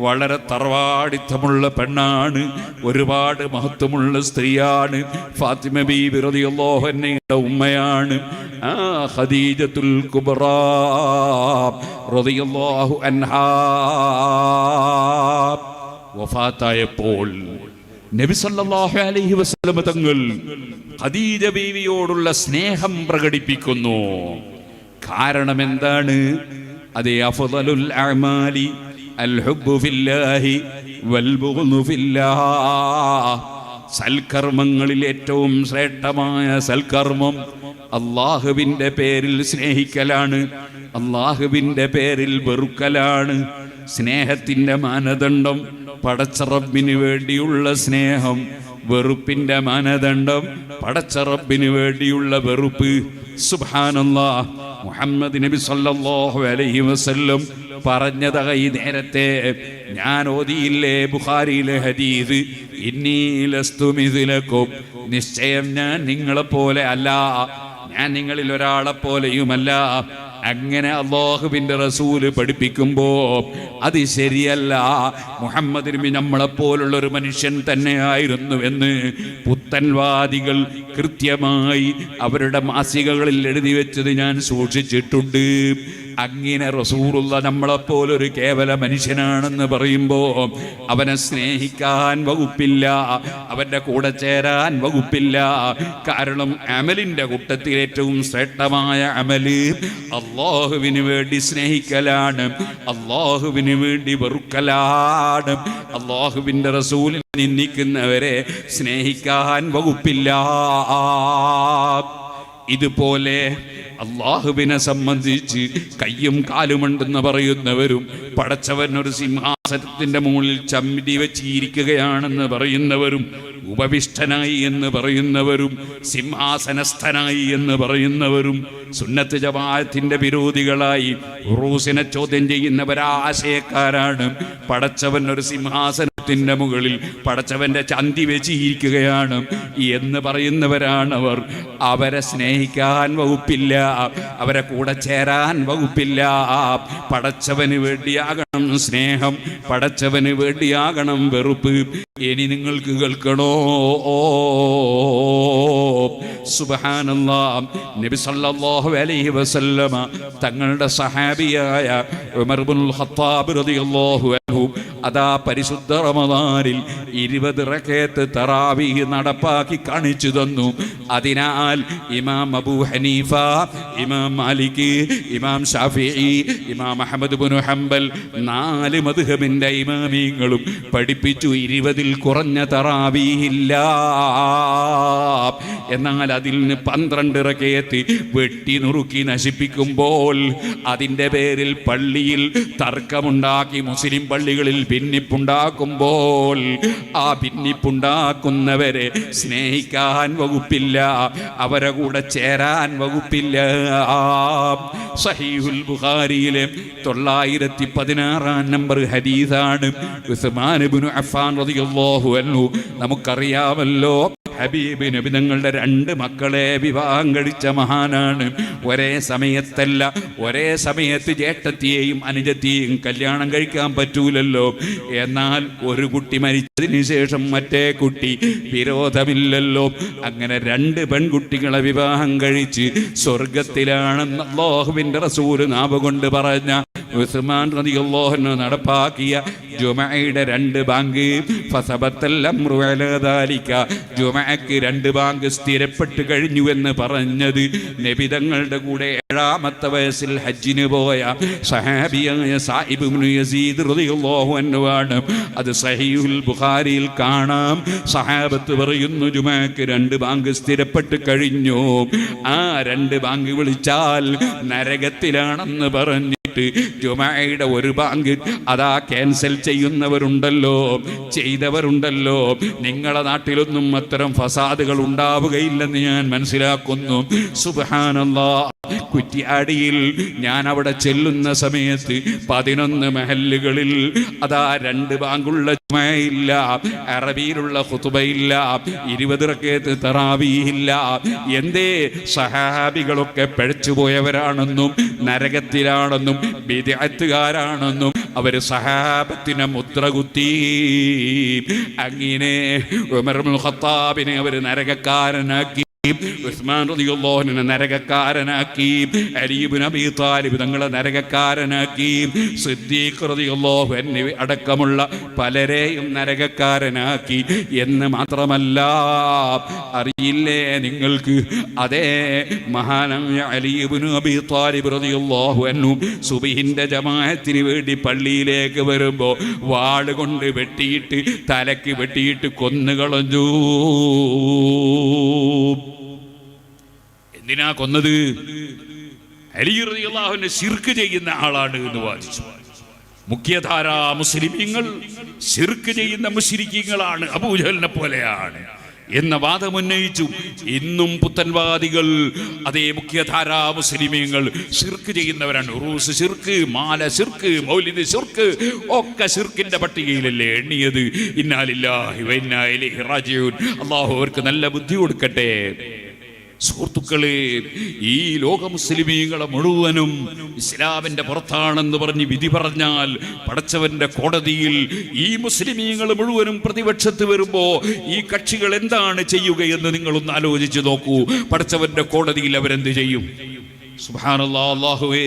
വളരെ തറവാടിത്തമുള്ള പെണ്ണാണ്. ഒരുപാട് മഹത്വമുള്ള സ്ത്രീയാണ്. ഫാത്തിമ ബീബി റളിയല്ലാഹു അൻഹയുടെ ഉമ്മയാണ്. ആ ഖദീജത്തുൽ കുബ്രാ റളിയല്ലാഹു അൻഹാ വഫാത്തായപ്പോൾ നബി സല്ലല്ലാഹു അലൈഹി വസല്ലം തങ്ങൾ ഖദീജ ബീവിയോടുള്ള സ്നേഹം പ്രകടിപ്പിക്കുന്നു. കാരണം എന്താണ്? അതേ അഫ്ളലുൽ അഅമാലി അൽ ഹുബ്ബു ഫില്ലാഹി വൽ ബുഗ്ളു ഫില്ലാഹ്. സൽക്കർമ്മങ്ങളിൽ ഏറ്റവും ശ്രേഷ്ഠമായ സൽക്കർമ്മം അല്ലാഹുവിൻ്റെ പേരിൽ സ്നേഹിക്കലാണ്, അല്ലാഹുവിൻ്റെ പേരിൽ വെറുക്കലാണ്. സ്നേഹത്തിൻ്റെ മാനദണ്ഡം പടച്ച റബ്ബിന് വേണ്ടിയുള്ള സ്നേഹം, വെറുപ്പിന്റെ മാനദണ്ഡം പടച്ച റബ്ബിന് വേണ്ടിയുള്ള വെറുപ്പ്. സുബ്ഹാനല്ലാഹ്, മുഹമ്മദ് നബി സല്ലല്ലാഹു അലൈഹി വസല്ലം പറഞ്ഞതായി നേരത്തെ ഞാൻ ഓതിയില്ലേ ബുഖാരിയിലെ ഹദീസ്, ഇന്നി ലസ്തു മിസ്ലകും നിശ്ചയം ഞാൻ നിങ്ങളെപ്പോലെ അല്ല, ഞാൻ നിങ്ങളിൽ ഒരാളെപ്പോലെയുമല്ല. അങ്ങനെ അല്ലാഹുവിൻ്റെ റസൂല് പഠിപ്പിക്കുമ്പോ അത് ശരിയല്ല, മുഹമ്മദ് നബി നമ്മളെപ്പോലുള്ള ഒരു മനുഷ്യൻ തന്നെയായിരുന്നുവെന്ന് പുത്തൻവാദികൾ കൃത്യമായി അവരുടെ മാസികകളിൽ എഴുതി വെച്ചത് ഞാൻ സൂക്ഷിച്ചിട്ടുണ്ട്. അങ്ങനെ റസൂലുള്ള നമ്മളെപ്പോലൊരു കേവല മനുഷ്യനാണെന്ന് പറയുമ്പോൾ അവനെ സ്നേഹിക്കാൻ വകുപ്പില്ല, അവൻ്റെ കൂടെ ചേരാൻ വകുപ്പില്ല. കാരണം അമലിൻ്റെ കൂട്ടത്തിൽ ഏറ്റവും ശ്രേഷ്ഠമായ അമല് അല്ലാഹുവിന് വേണ്ടി സ്നേഹിക്കലാണ്, അല്ലാഹുവിന് വേണ്ടി വെറുക്കലാണ്. അല്ലാഹുവിൻ്റെ റസൂലിനെ നിന്ദിക്കുന്നവരെ സ്നേഹിക്കാൻ വകുപ്പില്ല. ഇതുപോലെ അള്ളാഹുവിനെ സംബന്ധിച്ച് കയ്യും കാലുമുണ്ടെന്ന് പറയുന്നവരും പടച്ചവനൊരു സിംഹാസനത്തിൻ്റെ മുകളിൽ ചമ്മി വെച്ചിരിക്കുകയാണെന്ന് പറയുന്നവരും ഉപവിഷ്ടനായി എന്ന് പറയുന്നവരും സിംഹാസനസ്ഥനായി എന്ന് പറയുന്നവരും സുന്നത്ത് ജമാഅത്തിന്റെ വിരോധികളായി ഉറൂസിനെ ചോദ്യം ചെയ്യുന്നവരാശയക്കാരാണ്. പടച്ചവൻ ഒരു സിംഹാസനത്തിന്റെ മുകളിൽ പടച്ചവന്റെ ചന്തി വെച്ചിരിക്കുകയാണ് എന്ന് പറയുന്നവരാണവർ. അവരെ സ്നേഹിക്കാൻ വകുപ്പില്ല, അവരെ കൂടെ ചേരാൻ വകുപ്പില്ല. പടച്ചവന് വേണ്ടിയാകണം സ്നേഹം, പടച്ചവന് വേണ്ടിയാകണം വെറുപ്പ്. ഇനി നിങ്ങൾക്ക് കേൾക്കണോ? സുബ്ഹാനല്ലാഹ്, നബി സല്ലല്ലാഹു അലൈഹി വസല്ലമ തങ്ങളുടെ സഹാബിയായ ഉമർ ഇബ്നുൽ ഖത്താബ് റളിയല്ലാഹു അൻഹു അതാ പരിശുദ്ധ റമദാനിൽ 20 റകഅത്ത് തറാവീഹ് നടപ്പാക്കി കാണിച്ചു തന്നു. അതിനാൽ ഇമാം അബൂ ഹനീഫ, ഇമാം മാലിക്, ഇമാം ഷാഫിഈ, ഇമാം അഹ്മദ് ഇബ്നു ഹംബൽ 4 മദ്ഹബിന്റെ ഇമാമിങ്ങളും പഠിപ്പിച്ചു 20-ൽ കുറഞ്ഞ തറാവീഹില്ല. എന്നാൽ അതിൽ നിന്ന് 12 റകഅത്ത് വെട്ടി നുറുക്കി നശിപ്പിക്കുമ്പോൾ അതിൻ്റെ പേരിൽ പള്ളിയിൽ തർക്കമുണ്ടാക്കി മുസ്ലിം പള്ളികളിൽ ഭിന്നിപ്പുണ്ടാക്കുമ്പോൾ ആ ഭിന്നിപ്പുണ്ടാക്കുന്നവരെ സ്നേഹിക്കാൻ വകുപ്പില്ല, അവരെ കൂടെ ചേരാൻ വകുപ്പില്ല. സഹീഹുൽ ബുഖാരിയിലെ 916 നമ്പർ ഹദീസാണ്. ഉസ്മാൻ ഇബ്നു അഫ്ഫാൻ റളിയല്ലാഹു അൻഹു, നമുക്കറിയാമല്ലോ ഹബീബ് നബി തങ്ങളുടെ 2 മക്കളെ വിവാഹം കഴിച്ച മഹാനാണ്. ഒരേ സമയത്തല്ല, ഒരേ സമയത്ത് ജേഷ്ഠത്തിയെയും അനുജത്തിയെയും കല്യാണം കഴിക്കാൻ പറ്റൂലല്ലോ. എന്നാൽ ഒരു കുട്ടി മരിച്ചതിന് ശേഷം മറ്റേ കുട്ടി വിരോധമില്ലല്ലോ. അങ്ങനെ 2 പെൺകുട്ടികളെ വിവാഹം കഴിച്ച് സ്വർഗത്തിലാണെന്ന് അല്ലാഹുവിൻ്റെ റസൂൽ നാവ് കൊണ്ട് പറഞ്ഞ ഉസ്മാൻ റളിയല്ലാഹു അൻഹു നടപ്പാക്കിയ ജുമഅയുടെ 2 ബാങ്ക് ഫസബത്തൽ അംറു അലാ ദാലിക, ജുമഅക്ക് 2 ബാങ്ക് സ്ഥിരപ്പെട്ട് കഴിഞ്ഞു എന്ന് പറഞ്ഞത് നബി തങ്ങളുടെ കൂടെ 7ാമത്തെ വയസ്സിൽ ഹജ്ജിന് പോയ സഹാബിയായ സായിബ് ഇബ്നു യസീദ് റളിയല്ലാഹു അൻഹു ആണ്. അത് സഹീഹുൽ ബുഖാരിയിൽ കാണാം. സഹാബത്ത് പറയുന്നു, ജുമഅക്ക് 2 ബാങ്ക് സ്ഥിരപ്പെട്ട് കഴിഞ്ഞു. ആ 2 ബാങ്ക് വിളിച്ചാൽ നരകത്തിലാണെന്ന് പറഞ്ഞു ജുമഅയുടെ 1 ബാങ്ക് അതാ ക്യാൻസൽ ചെയ്യുന്നവരുണ്ടല്ലോ, ചെയ്തവരുണ്ടല്ലോ. നിങ്ങളുടെ നാട്ടിലൊന്നും അത്തരം ഫസാദുകൾ ഉണ്ടാവുകയില്ലെന്ന് ഞാൻ മനസ്സിലാക്കുന്നു. സുബ്ഹാനല്ലാഹ്, കുറ്റിയാടിയിൽ ഞാൻ അവിടെ ചെല്ലുന്ന സമയത്ത് 11 മഹല്ലുകളിൽ അതാ 2 ബാങ്കുള്ള ജുമഅയില്ല, അറബിയിലുള്ള ഖുതുബയില്ല, 20 റകഅത്ത് തറാവീഹില്ല. എന്തേ? സഹാബികളൊക്കെ പിഴച്ചുപോയവരാണെന്നും നരകത്തിലാണെന്നും ബിദ്അത്തുകാരാണെന്നും അവര് സഹാബത്തിനെ മുദ്രകുത്തി. അങ്ങനെ ഉമർ ഇബ്നുൽ ഖത്താബിനെ അവര് നരകക്കാരനാക്കി, ഉസ്മാൻ റളിയല്ലാഹു അൻഹു നരകക്കാരനാക്കി, അലി ഇബ്നു അബീ താലിബ് തങ്ങളെ നരകക്കാരനാക്കി, സിദ്ദീഖ് റളിയല്ലാഹു അൻഹു അടക്കമുള്ള പലരെയും നരകക്കാരനാക്കി. എന്ന് മാത്രമല്ല, അറിയില്ലേ നിങ്ങൾക്ക്, അതേ മഹാനായ അലി ഇബ്നു അബീ താലിബ് റളിയല്ലാഹു അൻഹു സുബ്ഹിന്റെ ജമാഅത്തിന് വേണ്ടി പള്ളിയിലേക്ക് വരുമ്പോൾ വാള് കൊണ്ട് വെട്ടിയിട്ട് തലക്ക് വെട്ടിയിട്ട് കൊന്നുകളഞ്ഞു. എന്തിനാ കൊന്നത്? അലി റളിയല്ലാഹു അൻഹു ശിർക്ക് ചെയ്യുന്ന ആളാണ് എന്ന് വാദിച്ചു. മുഖ്യധാരാ മുസ്ലിമീങ്ങൾ ശിർക്ക് ചെയ്യുന്ന മുശ്രിക്കീങ്ങളാണ്, അബൂജഹലിനെ പോലെയാണ്. എന്ന വാദമുന്നയിച്ചു. ഇന്നും പുത്തൻവാദികൾ, അതേ മുഖ്യധാരാ മുസ്ലിമീങ്ങൾ ശിർക്ക് ചെയ്യുന്നവരാണ്. ഉറൂസ് ശിർക്ക്, മാല ശിർക്ക്, മൗലിദ് ശിർക്ക് ഒക്കെ ശിർക്കിന്റെ പട്ടികയിലല്ലേ എണ്ണിയത്. ഇന്നാ ലില്ലാഹി വ ഇന്നാ ഇലൈഹി റാജിഊൻ. അല്ലാഹു അവർക്ക് നല്ല ബുദ്ധി കൊടുക്കട്ടെ. സുഹൃത്തുക്കളെ, ഈ ലോക മുസ്ലിമീങ്ങളെ മുഴുവനും ഇസ്ലാമിന്റെ പുറത്താണെന്ന് പറഞ്ഞ് വിധി പറഞ്ഞാൽ പടച്ചവന്റെ കോടതിയിൽ ഈ മുസ്ലിമീങ്ങൾ മുഴുവനും പ്രതിപക്ഷത്ത് വരുമ്പോ ഈ കക്ഷികൾ എന്താണ് ചെയ്യുകയെന്ന് നിങ്ങളൊന്ന് ആലോചിച്ച് നോക്കൂ. പടച്ചവന്റെ കോടതിയിൽ അവരെന്ത് ചെയ്യും? സുബ്ഹാനല്ലാഹ്. അല്ലാഹുവേ,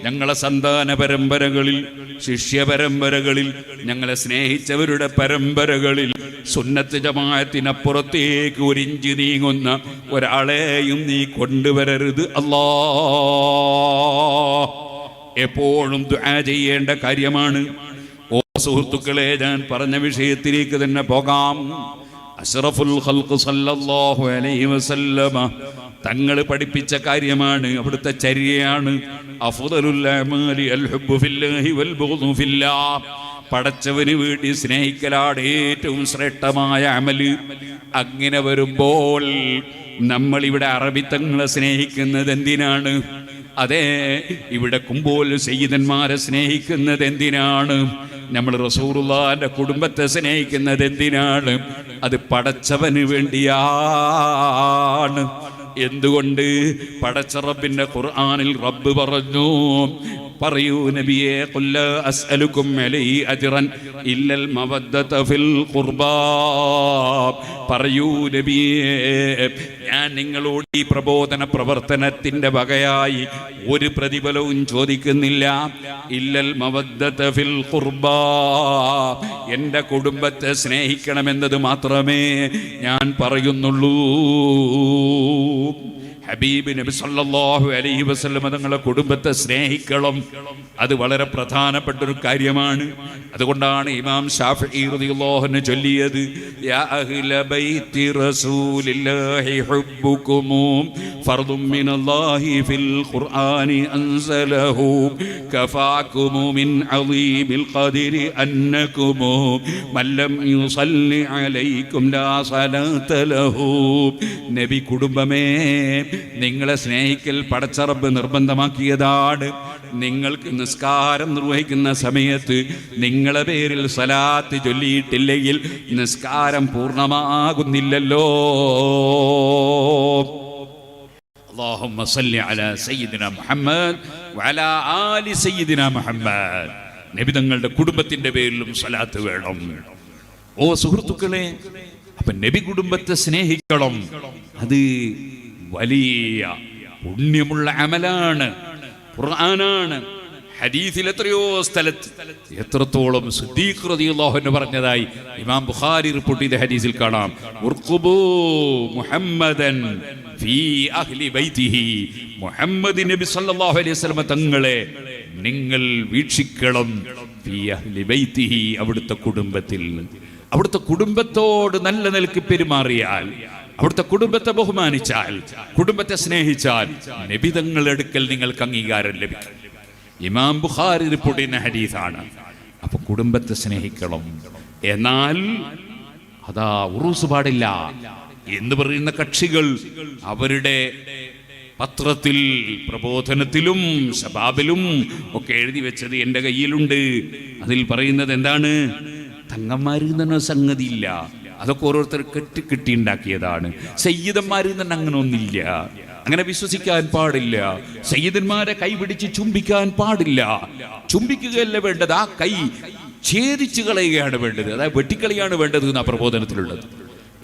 ഞങ്ങളെ സന്താന പരമ്പരകളിൽ, ശിഷ്യ പരമ്പരകളിൽ, ഞങ്ങളെ സ്നേഹിച്ചവരുടെ പരമ്പരകളിൽ സുന്നത്ത് ജമാഅത്തിനപ്പുറത്തേക്ക് ഒരിഞ്ച് നീങ്ങുന്ന ഒരാളെയും നീ കൊണ്ടുവരരുത് അല്ലാ. എപ്പോഴും ദുആ ചെയ്യേണ്ട കാര്യമാണ്. ഓ സുഹൃത്തുക്കളെ, ഞാൻ പറഞ്ഞ വിഷയത്തിലേക്ക് തന്നെ പോകാം. അഷ്റഫുൽ ഖൽഖ് സല്ലല്ലാഹു അലൈഹി വസല്ലമ തങ്ങൾ പഠിപ്പിച്ച കാര്യമാണ്, അവിടുത്തെ ചര്യയാണ്. അഫ്ദലുൽ അഅമാലി അൽ ഹുബ്ബു ഫില്ലാഹി വൽ ബുഗ്ദു ഫില്ലാഹ്. പടച്ചവന് വേണ്ടി സ്നേഹിക്കലാണ് ഏറ്റവും ശ്രേഷ്ഠമായ അമല്. അങ്ങനെ വരുമ്പോൾ നമ്മൾ ഇവിടെ അറബിത്തങ്ങളെ സ്നേഹിക്കുന്നത് എന്തിനാണ്? അതെ, ഇവിടെ കുമ്പോൾ സയ്യിദന്മാരെ സ്നേഹിക്കുന്നത് എന്തിനാണ്? നമ്മൾ റസൂലുള്ളാഹിന്റെ കുടുംബത്തെ സ്നേഹിക്കുന്നത് എന്തിനാണ്? അത് പടച്ചവന് വേണ്ടിയാണ്. എന്തുകൊണ്ട്? പടച്ച റബ്ബിന്റെ ഖുർആനിൽ റബ്ബ് പറഞ്ഞു, പറയൂ നബിയേ, ഖുൽ ലാ അസ്അലുകും അലൈഹി അജ്റൻ ഇല്ലൽ മവദ്ദത ഫിൽ ഖുർബാ. പറയൂ നബിയേ, ഞാൻ നിങ്ങളോട് ഈ പ്രബോധന പ്രവർത്തനത്തിന്റെ വകയായി ഒരു പ്രതിഫലവും ചോദിക്കുന്നില്ല. ഇല്ലൽ മവദ്ദത ഫിൽ ഖുർബാ, എൻ്റെ കുടുംബത്തെ സ്നേഹിക്കണമെന്നത് മാത്രമേ ഞാൻ പറയുന്നുള്ളൂ. ഹബീബ് നബി സല്ലല്ലാഹു അലൈഹി വസല്ലം തങ്ങളുടെ കുടുംബത്തെ സ്നേഹിക്കണം. അത് വളരെ പ്രധാനപ്പെട്ട ഒരു കാര്യമാണ്. അതുകൊണ്ടാണ് ഇമാം ശാഫിഈ റളിയല്ലാഹു അൻഹു ചൊല്ലിയത്, യാ അഹ്ല ബൈത്തി റസൂലില്ലാഹി ഹുബ്ബുകും ഫർദും മിനല്ലാഹി ഫിൽ ഖുർആനി അൻസലഹു കഫാകും മിൻ അളീമിൽ ഖദ്രി അന്നകും മൻ ലം യുസല്ലി അലൈക്കും ലാ സലാത ലഹു. നബി കുടുംബമേ, നിങ്ങളെ സ്നേഹിക്കൽ പടച്ച റബ്ബ് നിർബന്ധമാക്കിയതാണ്. നിങ്ങൾക്ക് നിസ്കാരം നിർവഹിക്കുന്ന സമയത്ത് നിങ്ങളെ പേരിൽ സ്വലാത്ത് ചൊല്ലിയിട്ടില്ലെങ്കിൽ നിസ്കാരം പൂർണ്ണമാകുന്നില്ലല്ലോ. അല്ലാഹുമ്മ സല്ലി അലാ സയ്യിദിനാ മുഹമ്മദ് വഅലാ ആലി സയ്യിദിനാ മുഹമ്മദ്. നബി തങ്ങളുടെ കുടുംബത്തിന്റെ പേരിലും സ്വലാത്ത് വേണം. ഓ സുഹൃത്തുക്കളെ, അപ്പൊ നബി കുടുംബത്തെ സ്നേഹിക്കണം. അത് വലിയ പുണ്യമുള്ള അമലാണ്, ഖുർആനാണ്. ഹദീസിൽ എത്രയോ സ്ഥലത്ത് എത്രത്തോളം സിദ്ദീഖ് റളിയല്ലാഹു അൻഹു പറഞ്ഞതായി ഇമാം ബുഖാരി റിപ്പോർട്ട് ചെയ്ത ഹദീസിൽ കാണാം, ഉർഖുബൂ മുഹമ്മദൻ ഫീ അഹ്ലി ബൈതിഹി. മുഹമ്മദ് നബി സല്ലല്ലാഹു അലൈഹി വസല്ലം തങ്ങളെ നിങ്ങൾ വീക്ഷിക്കണം. ഫീ അഹ്ലി ബൈതിഹി, അവിടുത്തെ കുടുംബത്തിൽ. അവിടുത്തെ കുടുംബത്തോട് നല്ല നിലക്ക് പെരുമാറിയാൽ, അവിടുത്തെ കുടുംബത്തെ ബഹുമാനിച്ചാൽ, കുടുംബത്തെ സ്നേഹിച്ചാൽ നബി തങ്ങളുടെ അടുക്കൽ നിങ്ങൾക്ക് അംഗീകാരം ലഭിക്കും. ഇമാം ബുഖാരി റിപ്പോർട്ട് ചെയ്യുന്ന ഹദീസാണ്. അപ്പൊ കുടുംബത്തെ സ്നേഹിക്കണം. എന്നാൽ അതാ ഉറൂസ് പാടില്ല എന്ന് പറയുന്ന കക്ഷികൾ അവരുടെ പത്രത്തിൽ, പ്രബോധനത്തിലും ശബാബിലും ഒക്കെ എഴുതി വെച്ചത് എൻ്റെ കയ്യിലുണ്ട്. അതിൽ പറയുന്നത് എന്താണ്? തങ്ങന്മാരിൽ തന്നെ സംഗതിയില്ല, അതൊക്കെ ഓരോരുത്തർ കെട്ടിണ്ടാക്കിയതാണ്. സയ്യിദന്മാരിൽ തന്നെ അങ്ങനെ ഒന്നില്ല. അങ്ങനെ വിശ്വസിക്കാൻ പാടില്ല. സയ്യിദന്മാരെ കൈപിടിച്ച് ചുംബിക്കാൻ പാടില്ല. ചുംബിക്കുകയല്ല വേണ്ടത്, ആ കൈ ഛേദിച്ചു കളയുകയാണ് വേണ്ടത്, അതായത് വെട്ടിക്കളിയാണ് വേണ്ടത് എന്നാ പ്രബോധനത്തിലുള്ളത്.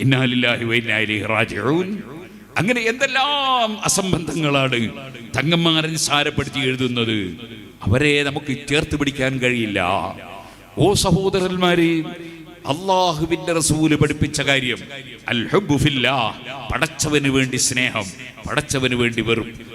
ഇന്നാ ലില്ലാഹി വ ഇന്നാ ഇലൈഹി റാജിഊൻ. അങ്ങനെ എന്തെല്ലാം അസംബന്ധങ്ങളാണ് തങ്ങന്മാരെ നിസ്സാരപ്പെടുത്തി എഴുതുന്നത്. അവരെ നമുക്ക് ചേർത്ത് പിടിക്കാൻ കഴിയില്ല. ഓ സഹോദരന്മാരെ, അല്ലാഹുവിന്റെ റസൂല് പഠിപ്പിച്ച കാര്യം അൽ ഹുബ്ബു ഫില്ലാഹ്, പടച്ചവന് വേണ്ടി സ്നേഹം, പടച്ചവന് വേണ്ടി വെറുപ്പ്.